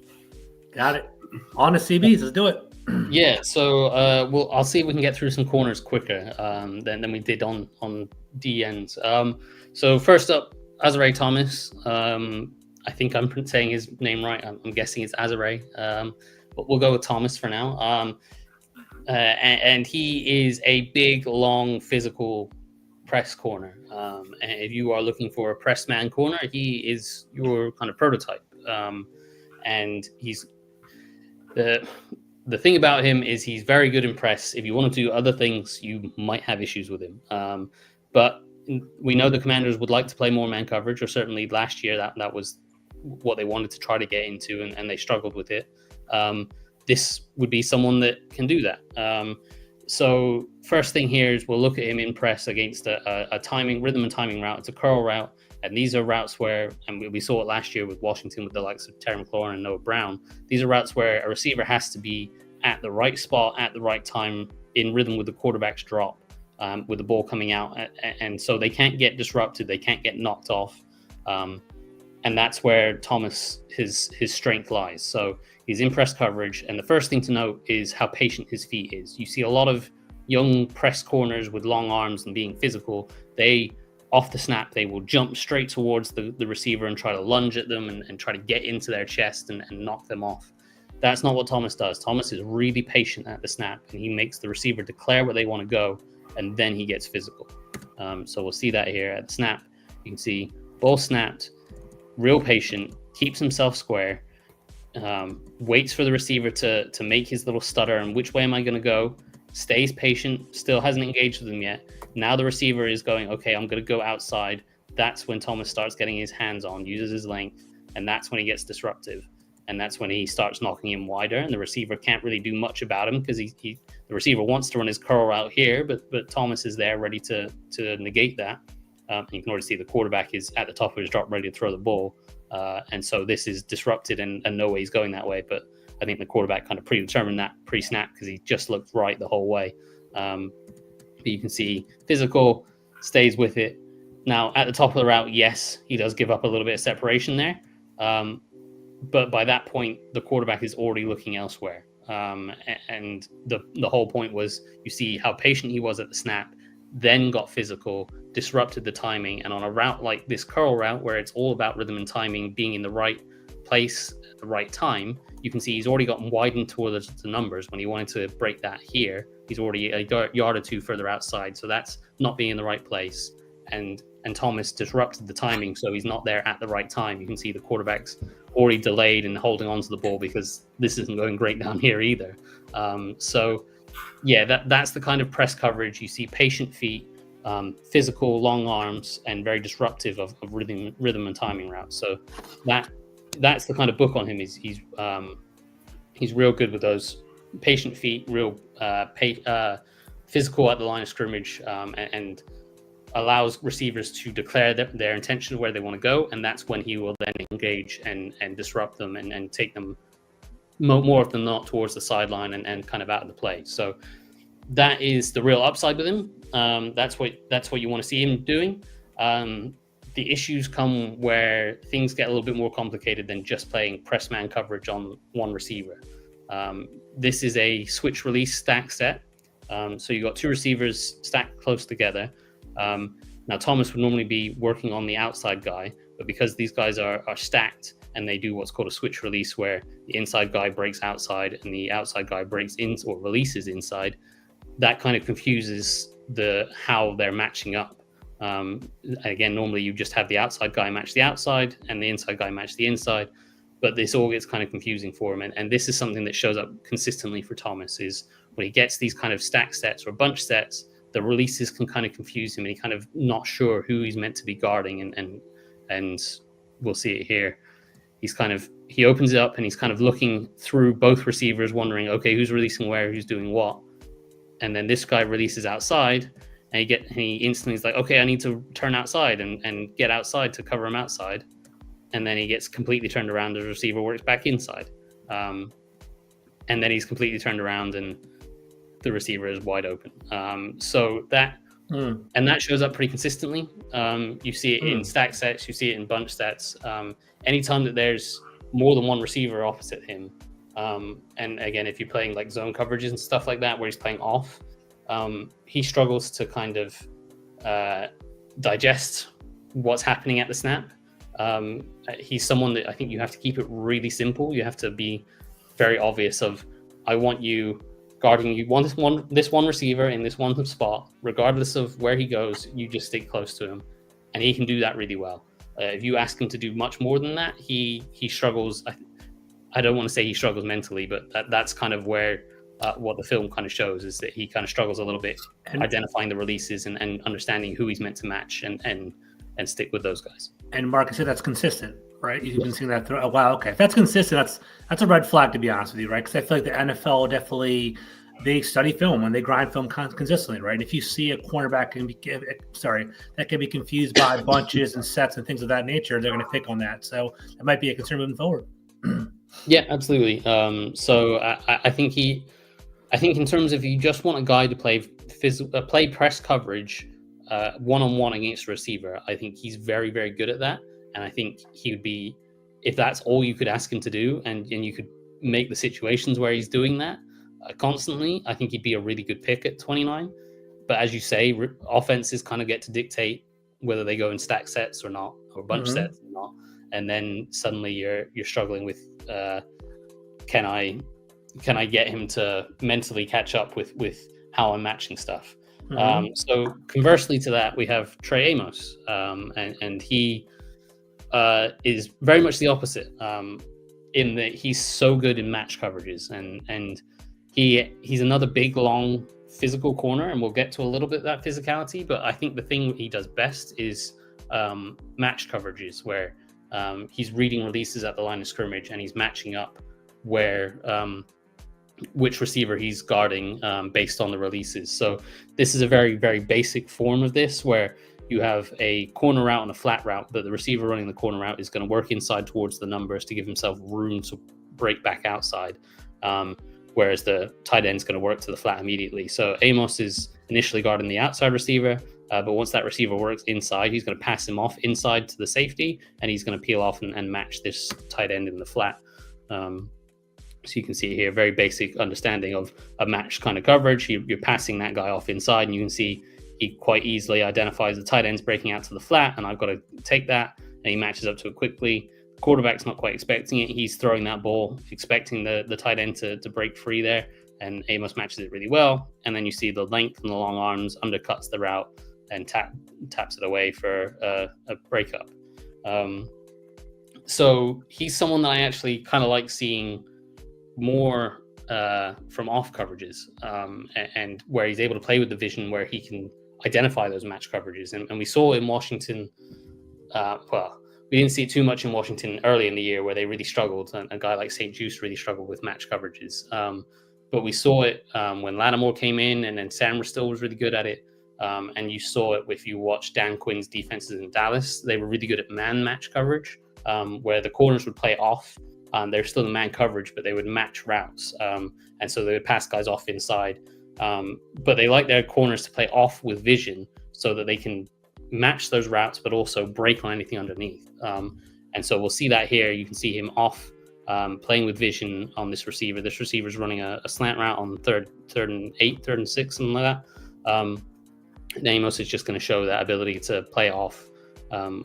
Got it. On to CBs. Let's do it. Yeah. So I'll see if we can get through some corners quicker than we did on D ends. So first up, Azareye'h Thomas. I think I'm saying his name right. I'm guessing it's Azareye'h, but we'll go with Thomas for now. And he is a big, long, physical press corner. And if you are looking for a press man corner, he is your kind of prototype. And he's the thing about him is he's very good in press. If you want to do other things, you might have issues with him. But we know the Commanders would like to play more man coverage, or certainly last year that was what they wanted to try to get into, and they struggled with it. This would be someone that can do that. So first thing here is we'll look at him in press against a rhythm and timing route. It's a curl route, and these are routes where, and we saw it last year with Washington with the likes of Terry McLaurin and Noah Brown. These are routes where a receiver has to be at the right spot at the right time in rhythm with the quarterback's drop, with the ball coming out, and so they can't get disrupted, they can't get knocked off. And that's where Thomas, his strength lies. So he's in press coverage. And the first thing to note is how patient his feet is. You see a lot of young press corners with long arms and being physical. They, off the snap, they will jump straight towards the receiver and try to lunge at them and try to get into their chest and knock them off. That's not what Thomas does. Thomas is really patient at the snap, and he makes the receiver declare where they want to go, and then he gets physical. So we'll see that here at the snap. You can see ball snapped, real patient, keeps himself square, waits for the receiver to make his little stutter and which way am I going to go, stays patient, still hasn't engaged with him yet. Now the receiver is going, okay, I'm going to go outside. That's when Thomas starts getting his hands on, uses his length, and that's when he gets disruptive. And that's when he starts knocking him wider, and the receiver can't really do much about him because the receiver wants to run his curl route here, but Thomas is there ready to negate that. You can already see the quarterback is at the top of his drop ready to throw the ball. And so this is disrupted and no way he's going that way. But I think the quarterback kind of predetermined that pre-snap because he just looked right the whole way. But you can see physical, stays with it. Now, at the top of the route, yes, he does give up a little bit of separation there. But by that point, the quarterback is already looking elsewhere. And the whole point was you see how patient he was at the snap, then got physical, disrupted the timing. And on a route like this curl route, where it's all about rhythm and timing, being in the right place at the right time, you can see he's already gotten widened towards the numbers. When he wanted to break that here, he's already a yard or two further outside. So that's not being in the right place. And Thomas disrupted the timing, so he's not there at the right time. You can see the quarterback's already delayed and holding on to the ball because this isn't going great down here either. So yeah, that's the kind of press coverage. You see patient feet, physical, long arms, and very disruptive of rhythm and timing routes. So that's the kind of book on him. He's real good with those patient feet, real physical at the line of scrimmage, and allows receivers to declare their intention of where they want to go, and that's when he will then engage and disrupt them and take them more often than not towards the sideline and kind of out of the play. So that is the real upside with him. That's what you want to see him doing. The issues come where things get a little bit more complicated than just playing press man coverage on one receiver. This is a switch release stack set. So you've got two receivers stacked close together. Now Thomas would normally be working on the outside guy, but because these guys are stacked and they do what's called a switch release, where the inside guy breaks outside and the outside guy breaks in or releases inside, that kind of confuses how they're matching up. Again, normally you just have the outside guy match the outside and the inside guy match the inside, but this all gets kind of confusing for him. And this is something that shows up consistently for Thomas, is when he gets these kind of stack sets or bunch sets, the releases can kind of confuse him and he kind of not sure who he's meant to be guarding. And we'll see it here. He opens it up and he's kind of looking through both receivers, wondering, okay, who's releasing where, who's doing what. And then this guy releases outside and he instantly is like, okay, I need to turn outside and get outside to cover him outside. And then he gets completely turned around as the receiver works back inside. And then he's completely turned around and the receiver is wide open. And that shows up pretty consistently. You see it in stack sets, you see it in bunch sets. Anytime that there's more than one receiver opposite him, and again, if you're playing like zone coverages and stuff like that, where he's playing off, he struggles to kind of digest what's happening at the snap. He's someone that I think you have to keep it really simple. You have to be very obvious of, I want you guarding you this one receiver in this one spot, regardless of where he goes, you just stick close to him. And he can do that really well. If you ask him to do much more than that, he struggles. I don't want to say he struggles mentally, but that's kind of where what the film kind of shows, is that he kind of struggles a little bit identifying the releases and understanding who he's meant to match and stick with those guys. And Mark said that's consistent, right? You've been seeing that through a while. Okay, if that's consistent, that's a red flag, to be honest with you, right? Because I feel like the NFL definitely, they study film and they grind film consistently, right? If you see a cornerback that can be confused by bunches and sets and things of that nature, they're going to pick on that. So it might be a concern moving forward. Yeah, absolutely. So I think in terms of, you just want a guy to play press coverage one-on-one against a receiver, I think he's very, very good at that. And I think he would be, if that's all you could ask him to do, and you could make the situations where he's doing that constantly, I think he'd be a really good pick at 29. But as you say, offenses kind of get to dictate whether they go in stack sets or not, or bunch sets or not. And then suddenly you're struggling with, can I get him to mentally catch up with how I'm matching stuff? So conversely to that, we have Trey Amos, and he is very much the opposite, in that he's so good in match coverages, and he's another big, long, physical corner, and we'll get to a little bit of that physicality. But I think the thing he does best is match coverages, where he's reading releases at the line of scrimmage and he's matching up where which receiver he's guarding based on the releases. So this is a very, very basic form of this, where you have a corner route and a flat route, but the receiver running the corner route is going to work inside towards the numbers to give himself room to break back outside. Whereas the tight end's going to work to the flat immediately. So Amos is initially guarding the outside receiver, but once that receiver works inside, he's going to pass him off inside to the safety, and he's going to peel off and match this tight end in the flat. So you can see here, very basic understanding of a match kind of coverage. You're passing that guy off inside, and you can see he quite easily identifies the tight end's breaking out to the flat, and I've got to take that, and he matches up to it quickly. Quarterback's not quite expecting it. He's throwing that ball, expecting the tight end to break free there, and Amos matches it really well. And then you see the length and the long arms undercuts the route and taps it away for a breakup. So he's someone that I actually kind of like seeing more from off coverages, and where he's able to play with the vision, where he can identify those match coverages. And we saw in Washington, we didn't see it too much in Washington early in the year where they really struggled. And a guy like St. Juice really struggled with match coverages. But we saw it when Lattimore came in, and then Sam still was really good at it. And you saw it if you watch Dan Quinn's defenses in Dallas. They were really good at man match coverage, where the corners would play off. They're still in man coverage, but they would match routes. And so they would pass guys off inside. But they like their corners to play off with vision so that they can match those routes, but also break on anything underneath. And so we'll see that here. You can see him off playing with vision on this receiver. This receiver is running a slant route on third and 8, 3rd and 6, something like that. Amos is just going to show that ability to play off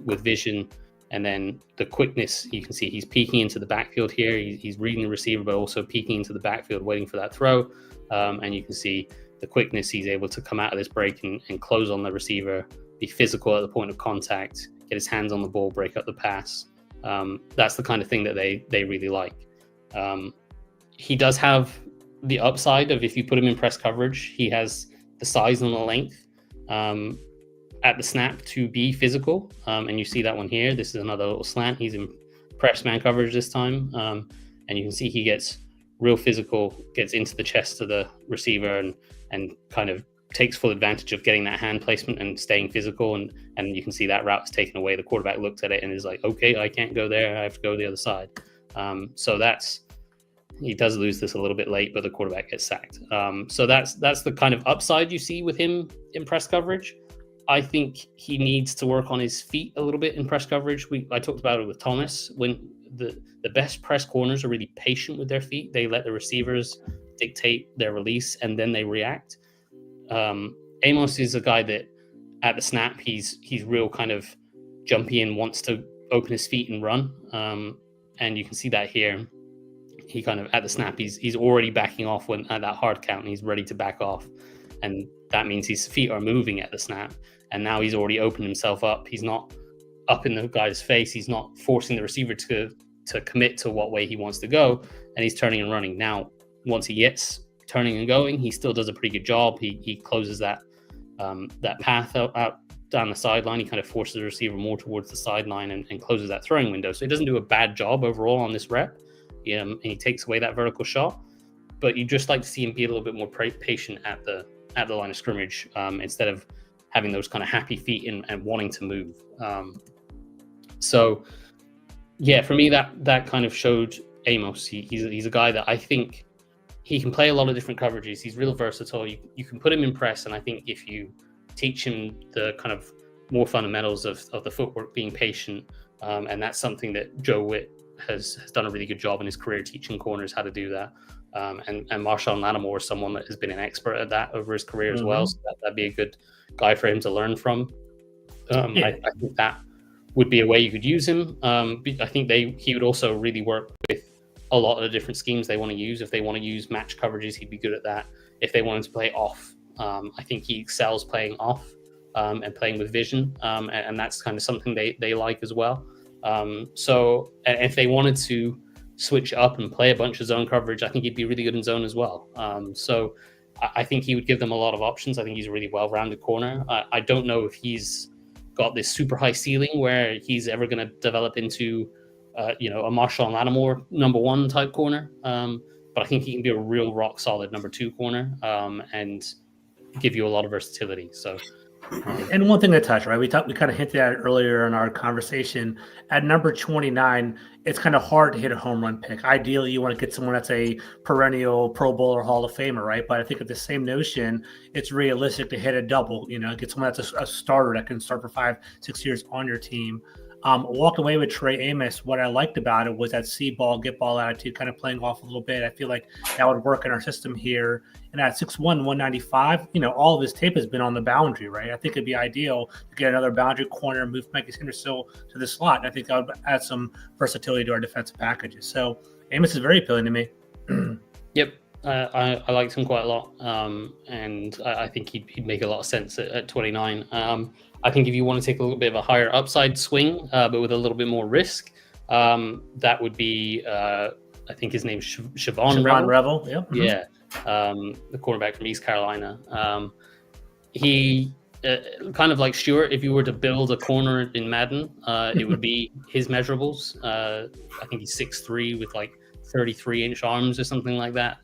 with vision. And then the quickness, you can see he's peeking into the backfield here. He's reading the receiver, but also peeking into the backfield, waiting for that throw. And you can see the quickness. He's able to come out of this break and close on the receiver, be physical at the point of contact, get his hands on the ball, break up the pass. That's the kind of thing that they really like. He does have the upside of, if you put him in press coverage, he has the size and the length at the snap to be physical. And you see that one here. This is another little slant. He's in press man coverage this time. And you can see he gets real physical, gets into the chest of the receiver and kind of takes full advantage of getting that hand placement and staying physical. And you can see that route's taken away. The quarterback looks at it and is like, okay, I can't go there. I have to go the other side. So he does lose this a little bit late, but the quarterback gets sacked. So that's the kind of upside you see with him in press coverage. I think he needs to work on his feet a little bit in press coverage. I talked about it with Thomas. When the best press corners are really patient with their feet, they let the receivers dictate their release and then they react. Amos is a guy that at the snap, he's real kind of jumpy and wants to open his feet and run. And you can see that here. He kind of at the snap, he's already backing off when at that hard count, and he's ready to back off. And that means his feet are moving at the snap. And now he's already opened himself up. He's not up in the guy's face. He's not forcing the receiver to commit to what way he wants to go. And he's turning and running. Now, once he gets turning and going, he still does a pretty good job. He closes that path out down the sideline. He kind of forces the receiver more towards the sideline and closes that throwing window. So he doesn't do a bad job overall on this rep. And he takes away that vertical shot. But you just like to see him be a little bit more patient at the line of scrimmage, instead of having those kind of happy feet and wanting to move. So yeah, for me, that kind of showed Amos. He's a guy that I think he can play a lot of different coverages. He's real versatile. You can put him in press, and I think if you teach him the kind of more fundamentals of the footwork, being patient, and that's something that Joe Witt has done a really good job in his career, teaching corners how to do that. And Marshawn Lattimore is someone that has been an expert at that over his career as well. So that'd be a good guy for him to learn from. I think that would be a way you could use him. I think he would also really work with a lot of the different schemes they want to use. If they want to use match coverages, he'd be good at that. If they wanted to play off, I think he excels playing off and playing with vision. And that's kind of something they like as well. So if they wanted to switch up and play a bunch of zone coverage, I think he'd be really good in zone as well. So I think he would give them a lot of options. I think he's a really well-rounded corner. I don't know if he's got this super high ceiling where he's ever going to develop into, a Marshawn Lattimore number 1 type corner. But I think he can be a real rock solid number 2 corner, and give you a lot of versatility. So And one thing to touch, right? We kind of hinted at it earlier in our conversation. At number 29, it's kind of hard to hit a home run pick. Ideally, you want to get someone that's a perennial Pro Bowler, Hall of Famer, right? But I think at the same notion, it's realistic to hit a double. Get someone that's a starter that can start for 5-6 years on your team. Walking away with Trey Amos, what I liked about it was that see ball, get ball attitude, kind of playing off a little bit. I feel like that would work in our system here. And at 6'1", 195, all of his tape has been on the boundary, right? I think it'd be ideal to get another boundary corner, move Mikey Henderson to the slot. And I think that would add some versatility to our defensive packages. So Amos is very appealing to me. Yep. I liked him quite a lot. And I think he'd make a lot of sense at 29. I think if you want to take a little bit of a higher upside swing, but with a little bit more risk, that would be, I think his name's Siobhan Revel. Yep. Mm-hmm. Yeah. The quarterback from East Carolina. He kind of like Stewart, if you were to build a corner in Madden, it would be his measurables. I think he's 6'3" with like 33-inch arms or something like that,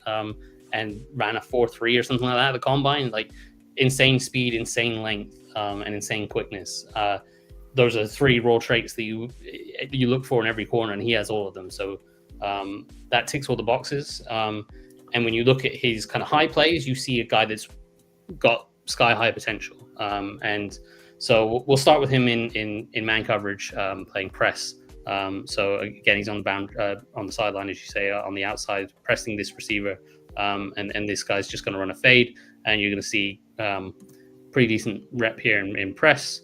and ran a 4.3 or something like that at the combine. Like insane speed, insane length, and insane quickness. Those are three raw traits that you look for in every corner, and he has all of them. So that ticks all the boxes. And when you look at his kind of high plays, you see a guy that's got sky high potential. And so we'll start with him in man coverage, playing press. So again, he's on the sideline, as you say, on the outside, pressing this receiver. And this guy's just going to run a fade, and you're going to see pretty decent rep here in press.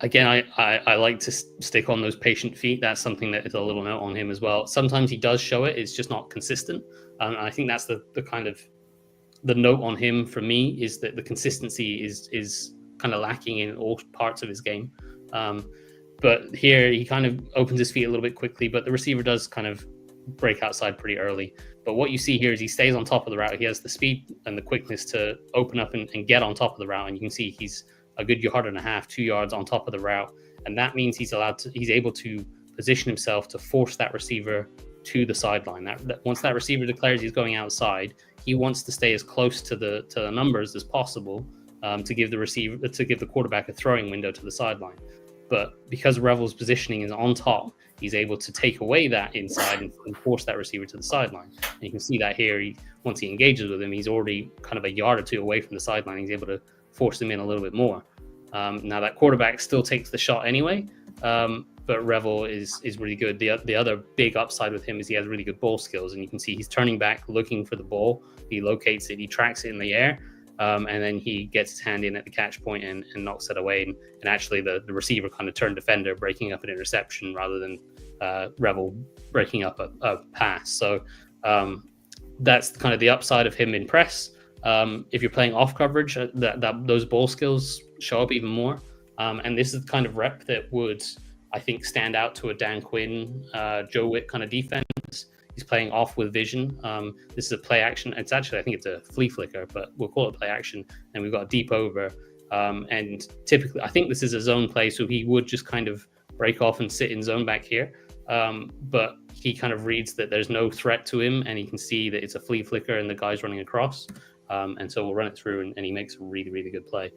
Again, I like to stick on those patient feet. That's something that is a little note on him as well. Sometimes he does show it. It's just not consistent. And I think that's the kind of the note on him for me, is that the consistency is kind of lacking in all parts of his game. But here he kind of opens his feet a little bit quickly, but the receiver does kind of break outside pretty early. But what you see here is he stays on top of the route. He has the speed and the quickness to open up and get on top of the route. And you can see he's a good 1.5 yards, 2 yards on top of the route. And that means he's able to position himself to force that receiver to the sideline. That once that receiver declares he's going outside, he wants to stay as close to the numbers as possible, to give the quarterback a throwing window to the sideline. But because Revel's positioning is on top, he's able to take away that inside and force that receiver to the sideline. And you can see that here. Once he engages with him, he's already kind of 1 yard or 2 away from the sideline. He's able to force him in a little bit more. Now that quarterback still takes the shot anyway, but Revel is really good. The other big upside with him is he has really good ball skills, and you can see he's turning back, looking for the ball. He locates it, he tracks it in the air, and then he gets his hand in at the catch point and knocks it away. And actually the receiver kind of turned defender, breaking up an interception rather than Revel breaking up a pass. So that's kind of the upside of him in press. If you're playing off coverage, those ball skills show up even more. And this is the kind of rep that would, I think, stand out to a Dan Quinn, Joe Witt kind of defense. He's playing off with vision. This is a play action. It's actually, I think it's a flea flicker, but we'll call it play action. And we've got a deep over. And typically, I think this is a zone play, so he would just kind of break off and sit in zone back here. But he kind of reads that there's no threat to him, and he can see that it's a flea flicker and the guy's running across. And so we'll run it through, and he makes a really, really good play.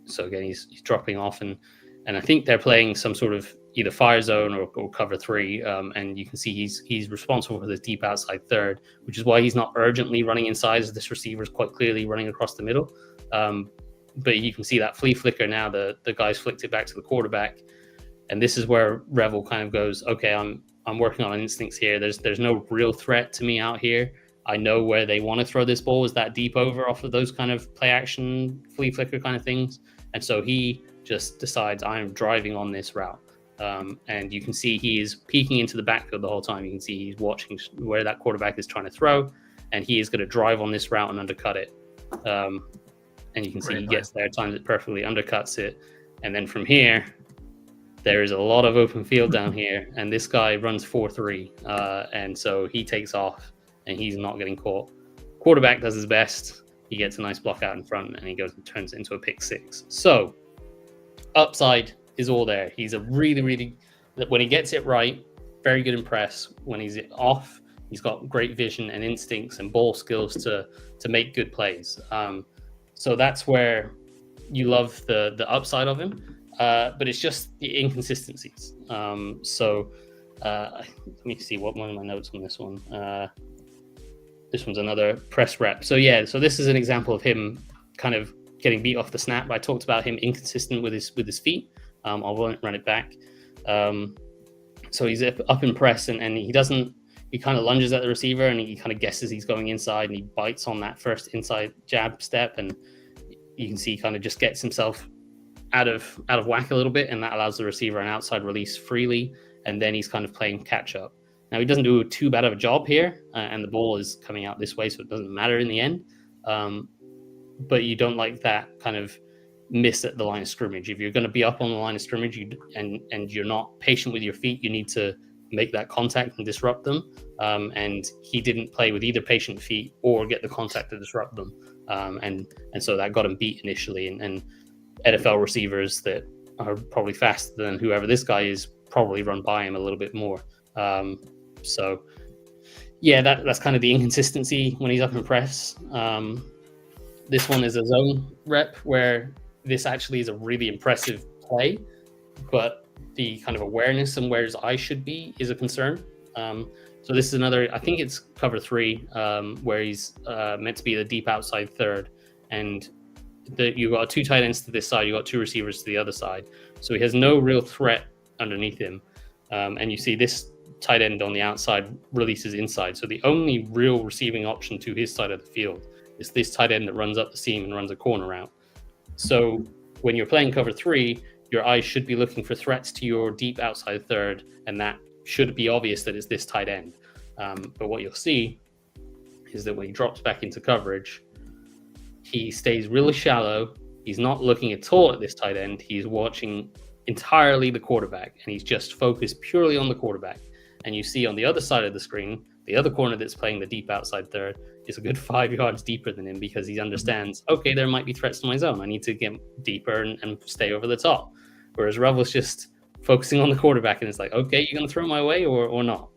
So again, he's dropping off, and I think they're playing some sort of either fire zone or cover 3. And you can see he's responsible for this deep outside third, which is why he's not urgently running inside, as this receiver is quite clearly running across the middle. But you can see that flea flicker now. The guy's flicked it back to the quarterback, and this is where Revel kind of goes, okay, I'm working on instincts here. There's no real threat to me out here. I know where they want to throw this ball is that deep over off of those kind of play action, flea flicker kind of things. And so he just decides, I'm driving on this route. And you can see he is peeking into the backfield the whole time. You can see he's watching where that quarterback is trying to throw, and he is going to drive on this route and undercut it. And you can see he gets there, times it perfectly, undercuts it. And then from here, there is a lot of open field down here, and this guy runs 4.3. And so he takes off, and he's not getting caught. Quarterback does his best. He gets a nice block out in front, and he goes and turns it into a pick 6. So upside is all there. He's a really, really, when he gets it right, very good in press. When he's off, he's got great vision and instincts and ball skills to make good plays. So that's where you love the upside of him, but it's just the inconsistencies. Let me see what one of my notes on this one. This one's another press rep. So this is an example of him kind of getting beat off the snap. I talked about him inconsistent with his feet. I won't run it back. So he's up in press and he kind of lunges at the receiver and he kind of guesses he's going inside and he bites on that first inside jab step, and you can see he kind of just gets himself out of whack a little bit, and that allows the receiver an outside release freely, and then he's kind of playing catch up. Now he doesn't do too bad of a job here, and the ball is coming out this way, so it doesn't matter in the end. But you don't like that kind of miss at the line of scrimmage. If you're going to be up on the line of scrimmage and you're not patient with your feet, you need to make that contact and disrupt them. And he didn't play with either patient feet or get the contact to disrupt them. And so that got him beat initially. And NFL receivers that are probably faster than whoever this guy is probably run by him a little bit more. So yeah, that's kind of the inconsistency when he's up in press. This one is a zone rep where this actually is a really impressive play, but the kind of awareness and where his eye should be is a concern. So this is another, I think it's cover 3, where he's meant to be the deep outside third, and you got 2 tight ends to this side, you got 2 receivers to the other side. So he has no real threat underneath him. And you see this tight end on the outside releases inside. So the only real receiving option to his side of the field is this tight end that runs up the seam and runs a corner route. So when you're playing cover 3, your eyes should be looking for threats to your deep outside third, and that should be obvious that it's this tight end. But what you'll see is that when he drops back into coverage, he stays really shallow. He's not looking at all at this tight end. He's watching entirely the quarterback, and he's just focused purely on the quarterback. And you see on the other side of the screen, the other corner that's playing the deep outside third is a good 5 yards deeper than him, because he understands, okay, there might be threats to my zone. I need to get deeper and stay over the top. Whereas Rebel's just focusing on the quarterback, and it's like, okay, you're going to throw my way or not.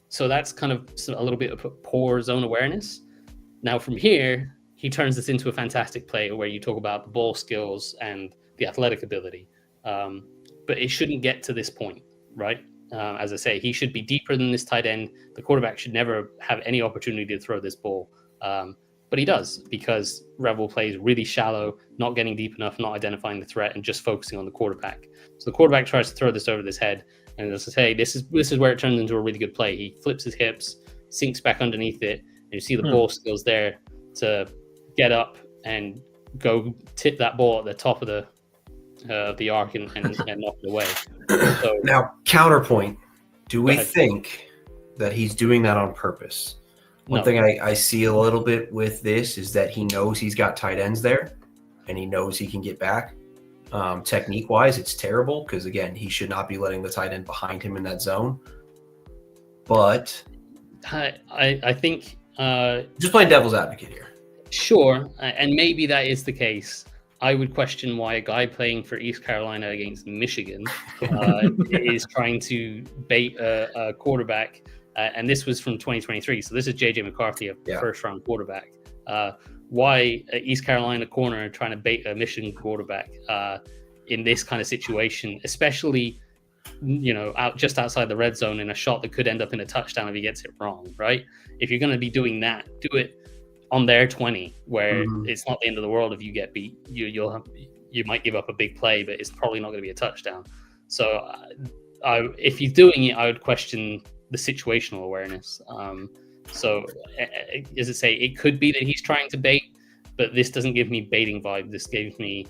So that's kind of a little bit of poor zone awareness. Now from here, he turns this into a fantastic play where you talk about the ball skills and the athletic ability. But it shouldn't get to this point, right? As I say, he should be deeper than this tight end. The quarterback should never have any opportunity to throw this ball. But he does, because Rebel plays really shallow, not getting deep enough, not identifying the threat, and just focusing on the quarterback. So the quarterback tries to throw this over his head, and as I say, this is where it turns into a really good play. He flips his hips, sinks back underneath it, and you see the ball skills there to get up and go tip that ball at the top of the arc and knock it away. So, now, counterpoint. Do we think that he's doing that on purpose? One thing I see a little bit with this is that he knows he's got tight ends there, and he knows he can get back. Technique-wise, it's terrible because, again, he should not be letting the tight end behind him in that zone. But I think just playing devil's advocate here. Sure, and maybe that is the case. I would question why a guy playing for East Carolina against Michigan is trying to bait a quarterback. And this was from 2023. So this is JJ McCarthy, a first-round quarterback. Why East Carolina corner trying to bait a Michigan quarterback in this kind of situation, especially, just outside the red zone in a shot that could end up in a touchdown if he gets it wrong, right? If you're going to be doing that, do it on their 20, where it's not the end of the world if you get beat. You might give up a big play, but it's probably not going to be a touchdown. So if he's doing it, I would question the situational awareness. So as I say, it could be that he's trying to bait, but this doesn't give me baiting vibe. This gives me,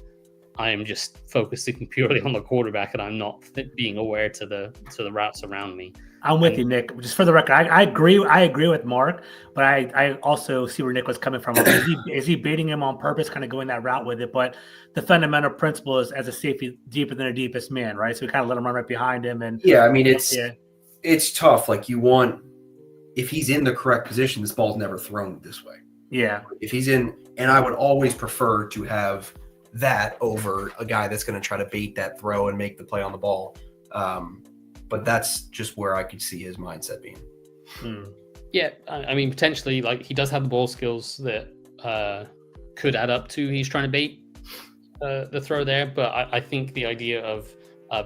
I am just focusing purely on the quarterback, and I'm not being aware to the routes around me. I'm with you, Nick. Just for the record, I agree with Mark, but I also see where Nick was coming from. Is he baiting him on purpose, kind of going that route with it? But the fundamental principle is, as a safety, deeper than the deepest man, right? So we kind of let him run right behind him. And yeah, I mean, it's tough. Like, if he's in the correct position, this ball's never thrown this way. Yeah. If he's in, and I would always prefer to have that over a guy that's going to try to bait that throw and make the play on the ball. But that's just where I could see his mindset being. Yeah, I mean, potentially, like, he does have the ball skills that could add up to he's trying to bait the throw there. But I think the idea of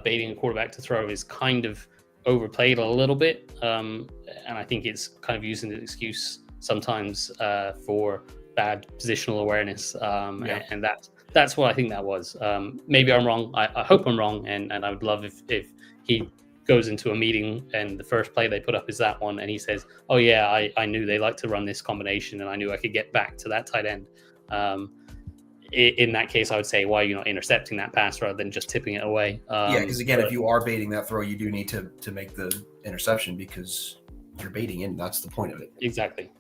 baiting a quarterback to throw is kind of overplayed a little bit, and I think it's kind of used as an excuse sometimes for bad positional awareness, and that's what I think that was. Maybe I'm wrong. I hope I'm wrong, and I would love if he goes into a meeting and the first play they put up is that one, and he says, "Oh yeah, I knew they like to run this combination, and I knew I could get back to that tight end." In that case, I would say, why are you not intercepting that pass rather than just tipping it away? Because again, if you are baiting that throw, you do need to make the interception because you're baiting in. That's the point of it. Exactly.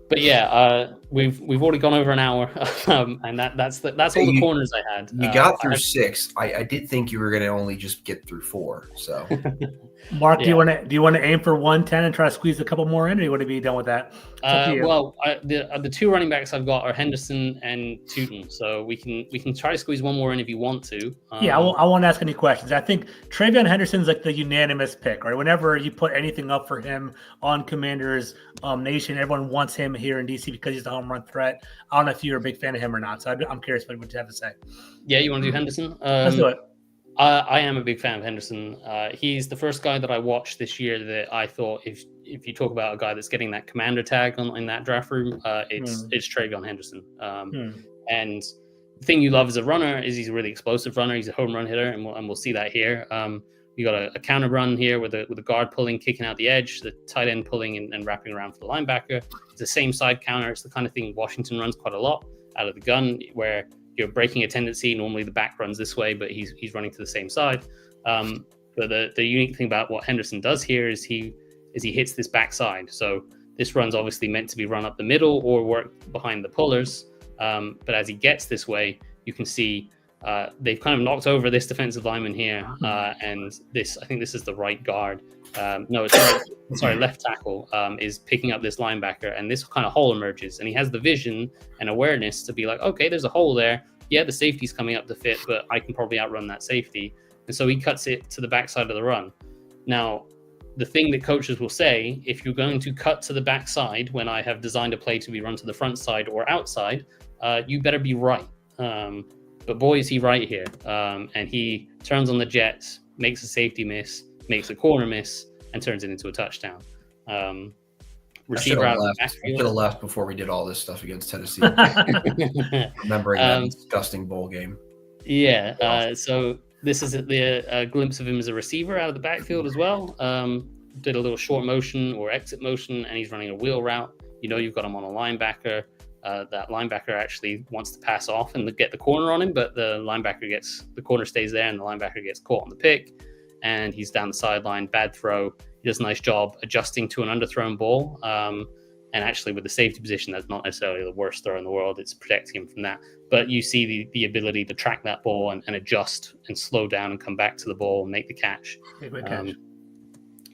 But yeah, we've already gone over an hour, and that's all the corners I had. You got through 6. I did think you were going to only just get through 4. So, Mark, do you want to aim for 110 and try to squeeze a couple more in, or do you want to be done with that? Well, the 2 running backs I've got are Henderson and Tootin, so we can try to squeeze one more in if you want to. I won't ask any questions. I think TreVeyon Henderson's like the unanimous pick, right? Whenever you put anything up for him on Commanders Nation, everyone wants him here in DC because he's the home run threat. I don't know if you're a big fan of him or not, so I'm curious what you have to say. Yeah, you want to do Henderson? Let's do it. I am a big fan of Henderson. He's the first guy that I watched this year that I thought, if you talk about a guy that's getting that commander tag in that draft room, it's TreVeyon Henderson. And the thing you love as a runner is he's a really explosive runner. He's a home run hitter, and we'll see that here. You got a counter run here with a guard pulling, kicking out the edge, the tight end pulling and wrapping around for the linebacker. It's the same side counter. It's the kind of thing Washington runs quite a lot out of the gun, where you're breaking a tendency. Normally the back runs this way, but he's running to the same side. But the unique thing about what Henderson does here is he hits this backside. So this run's obviously meant to be run up the middle or work behind the pullers. But as he gets this way, you can see they've kind of knocked over this defensive lineman here, and I think this is the right guard. Left tackle is picking up this linebacker, and this kind of hole emerges, and he has the vision and awareness to be like, okay, there's a hole there. Yeah, the safety's coming up to fit, but I can probably outrun that safety. And so he cuts it to the backside of the run. Now, the thing that coaches will say, if you're going to cut to the backside when I have designed a play to be run to the front side or outside, you better be right. But boy, is he right here. And he turns on the jets, makes a safety miss, makes a corner miss, and turns it into a touchdown. Receiver out of the backfield. I should have left before we did all this stuff against Tennessee. Remembering that disgusting bowl game. Yeah. So this is a glimpse of him as a receiver out of the backfield as well. Did a little short motion or exit motion, and he's running a wheel route. You've got him on a linebacker. That linebacker actually wants to pass off and get the corner on him, but the corner stays there, and the linebacker gets caught on the pick, and he's down the sideline. Bad throw. He does a nice job adjusting to an underthrown ball. And actually, with the safety position, that's not necessarily the worst throw in the world. It's protecting him from that. But you see the ability to track that ball and adjust and slow down and come back to the ball and make the catch.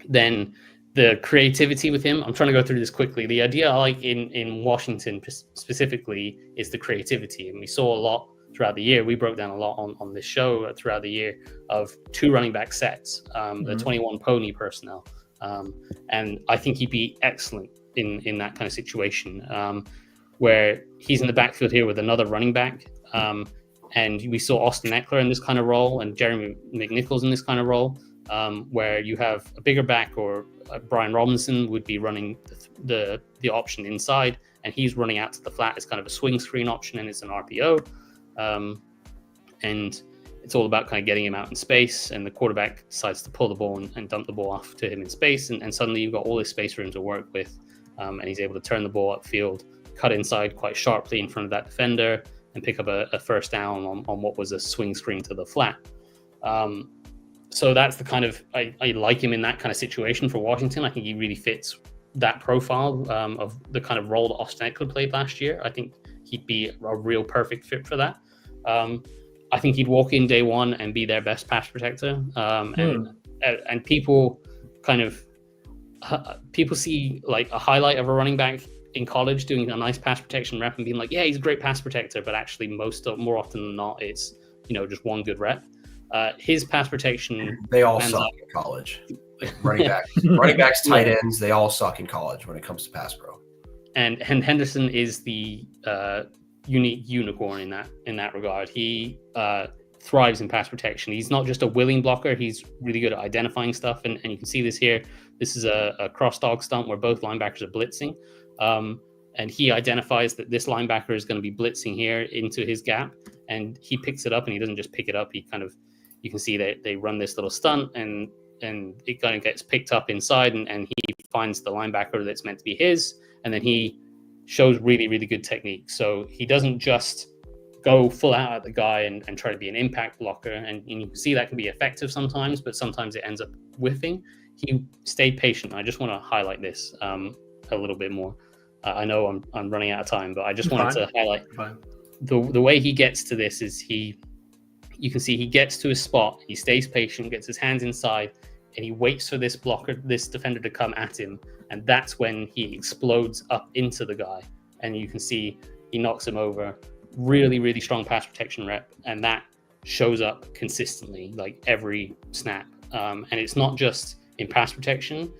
Then the creativity with him, I'm trying to go through this quickly. The idea I like in Washington specifically is the creativity. And we saw a lot throughout the year. We broke down a lot on this show throughout the year of 2 running back sets, the 21 pony personnel. And I think he'd be excellent in that kind of situation, where he's in the backfield here with another running back. And we saw Austin Eckler in this kind of role and Jeremy McNichols in this kind of role, where you have a bigger back, or Brian Robinson would be running the option inside, and he's running out to the flat as kind of a swing screen option, and it's an RPO. And it's all about kind of getting him out in space, and the quarterback decides to pull the ball and dump the ball off to him in space, and suddenly you've got all this space room to work with, and he's able to turn the ball upfield, cut inside quite sharply in front of that defender, and pick up a first down on what was a swing screen to the flat. So that's the kind of, I like him in that kind of situation for Washington. I think he really fits that profile of the kind of role that Austin Eckler played last year. I think he'd be a real perfect fit for that. I think he'd walk in day one and be their best pass protector. And people people see like a highlight of a running back in college doing a nice pass protection rep and being like, yeah, he's a great pass protector. But actually more often than not, it's, just one good rep. His pass protection. They all suck in college. Like running backs, tight ends, they all suck in college when it comes to pass pro. and Henderson is the unique unicorn in that regard. He thrives in pass protection. He's not just a willing blocker, he's really good at identifying stuff, and you can see this here. This is a cross dog stunt where both linebackers are blitzing, and he identifies that this linebacker is going to be blitzing here into his gap, and he picks it up, and he doesn't just pick it up, he kind of, you can see that they run this little stunt, and it kind of gets picked up inside, and he finds the linebacker that's meant to be his, and then he shows really, really good technique. So he doesn't just go full out at the guy and try to be an impact blocker, and you can see that can be effective sometimes, but sometimes it ends up whiffing. He stayed patient. I just want to highlight this a little bit more. I know I'm running out of time, but I just wanted to highlight the way he gets to this is you can see he gets to his spot, he stays patient, gets his hands inside, and he waits for this defender to come at him, and that's when he explodes up into the guy, and you can see he knocks him over. Really, really strong pass protection rep, and that shows up consistently, like every snap. And it's not just in pass protection.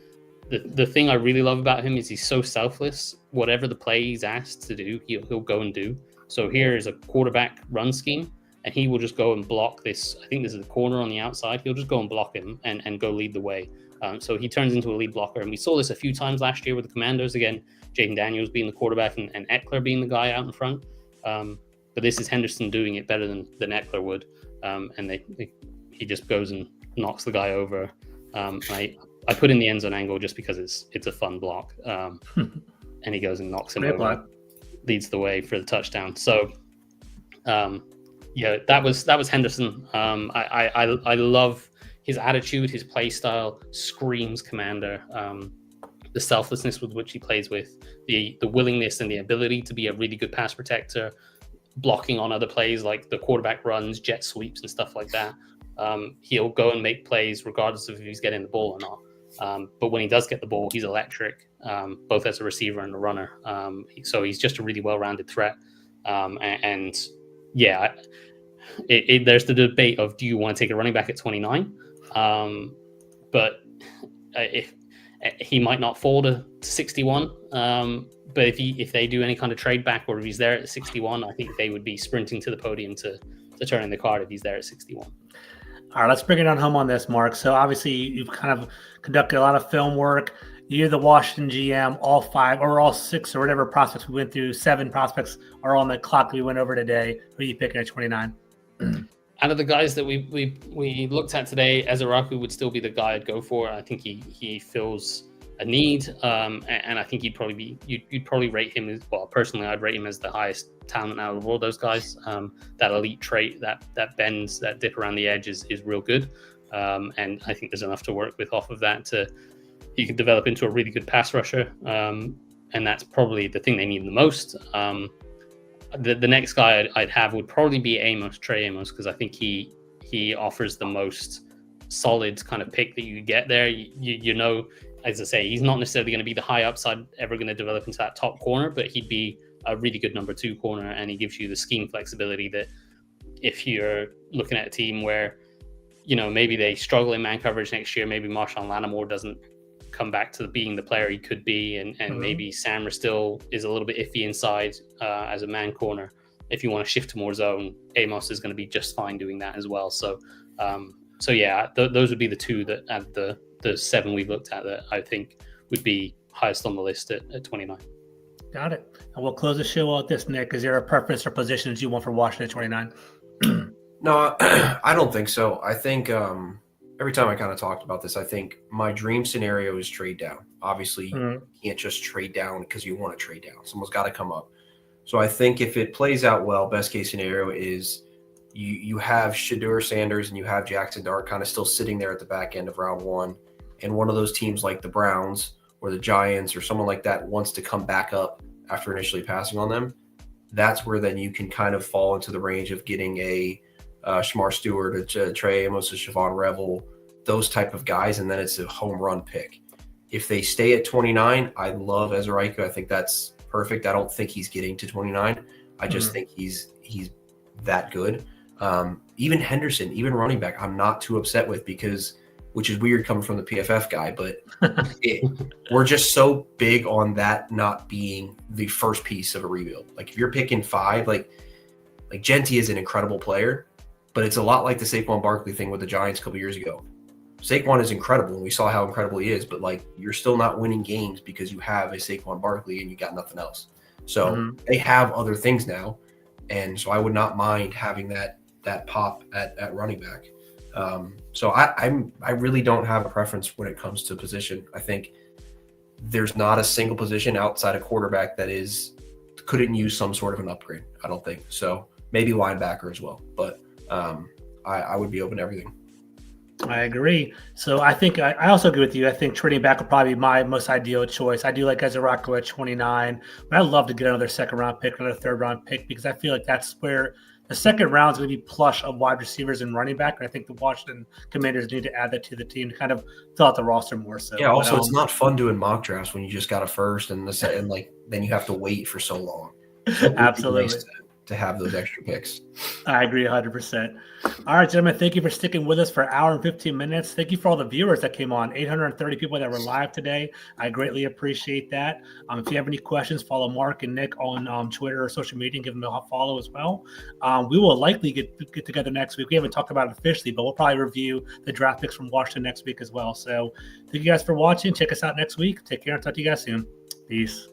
The thing I really love about him is he's so selfless. Whatever the play he's asked to do, he'll go and do. So here is a quarterback run scheme, and he will just go and block this. I think this is the corner on the outside. He'll just go and block him and go lead the way. So he turns into a lead blocker, and we saw this a few times last year with the Commandos. Again, Jaden Daniels being the quarterback and Eckler being the guy out in front. But this is Henderson doing it better than Eckler would, and he just goes and knocks the guy over. I put in the end zone angle just because it's a fun block, and he goes and knocks him over, leads the way for the touchdown. So, yeah, that was Henderson. I love his attitude, his play style screams Commander. The selflessness with which he plays with, the willingness and the ability to be a really good pass protector, blocking on other plays like the quarterback runs, jet sweeps, and stuff like that. He'll go and make plays regardless of if he's getting the ball or not. But when he does get the ball, he's electric, both as a receiver and a runner. So he's just a really well-rounded threat. And yeah, there's the debate of, do you want to take a running back at 29? But if he might not fall to 61. But if they do any kind of trade back, or if he's there at 61, I think they would be sprinting to the podium to turn in the card if he's there at 61. All right, let's bring it on home on this, Mark. So obviously you've kind of conducted a lot of film work. You're the Washington GM. All 5 or all 6 or whatever prospects we went through, 7 prospects are on the clock we went over today. Who are you picking at 29? Out of the guys that we looked at today, Ezeraku would still be the guy I'd go for. I think he fills a need, and I think you'd probably rate him as, well, personally I'd rate him as the highest talent out of all those guys. That elite trait, that bends, that dip around the edge is real good, and I think there's enough to work with off of that he could develop into a really good pass rusher, and that's probably the thing they need the most. The next guy I'd have would probably be Trey Amos, because I think he offers the most solid kind of pick that you get there. You know, as I say, he's not necessarily going to be the high upside ever going to develop into that top corner, but he'd be a really good number 2 corner, and he gives you the scheme flexibility that if you're looking at a team where, you know, maybe they struggle in man coverage next year, maybe Marshawn Lattimore doesn't come back to being the player he could be, and maybe Samra still is a little bit iffy inside as a man corner. If you want to shift to more zone, Amos is going to be just fine doing that as well. So yeah, those would be the 2 that at the 7 we've looked at that I think would be highest on the list at 29. Got it. And we'll close the show out with this, Nick. Is there a preference or positions you want for Washington at 29? No, I don't think so. I think every time I kind of talked about this, I think my dream scenario is trade down. Obviously, you can't just trade down because you want to trade down. Someone's got to come up. So I think if it plays out well, best case scenario is you have Shedeur Sanders and you have Jackson Dart kind of still sitting there at the back end of round 1. And one of those teams like the Browns or the Giants or someone like that wants to come back up after initially passing on them. That's where then you can kind of fall into the range of getting a Shamar Stewart, a Trey Amos, a Siobhan Revel, those type of guys, and then it's a home run pick. If they stay at 29, I love Ezeraku. I think that's perfect. I don't think he's getting to 29. I just think he's that good. Even Henderson, even running back, I'm not too upset with, because which is weird coming from the PFF guy, but we're just so big on that not being the first piece of a rebuild. Like if you're picking 5, like Genti is an incredible player, but it's a lot like the Saquon Barkley thing with the Giants a couple years ago. Saquon is incredible, and we saw how incredible he is, but like you're still not winning games because you have a Saquon Barkley and you got nothing else. So they have other things now, and so I would not mind having that pop at running back. So I really don't have a preference when it comes to position. I think there's not a single position outside of quarterback that couldn't use some sort of an upgrade. I don't think so. Maybe linebacker as well, but I would be open to everything. I agree. So I think I also agree with you. I think trading back would probably be my most ideal choice. I do like Gazzaracco at 29, but I'd love to get another second round pick, another third round pick, because I feel like that's where the second round is going to be plush of wide receivers and running back. And I think the Washington Commanders need to add that to the team to kind of fill out the roster more. So yeah. Also, it's not fun doing mock drafts when you just got a first and like then you have to wait for so long. So absolutely. Nice to have those extra picks. I agree 100%. All right, gentlemen, thank you for sticking with us for an hour and 15 minutes. Thank you for all the viewers that came on, 830 people that were live today. I greatly appreciate that. If you have any questions, follow Mark and Nick on Twitter or social media and give them a follow as well. We will likely get together next week. We haven't talked about it officially, but we'll probably review the draft picks from Washington next week as well. So thank you guys for watching. Check us out next week. Take care and talk to you guys soon. Peace.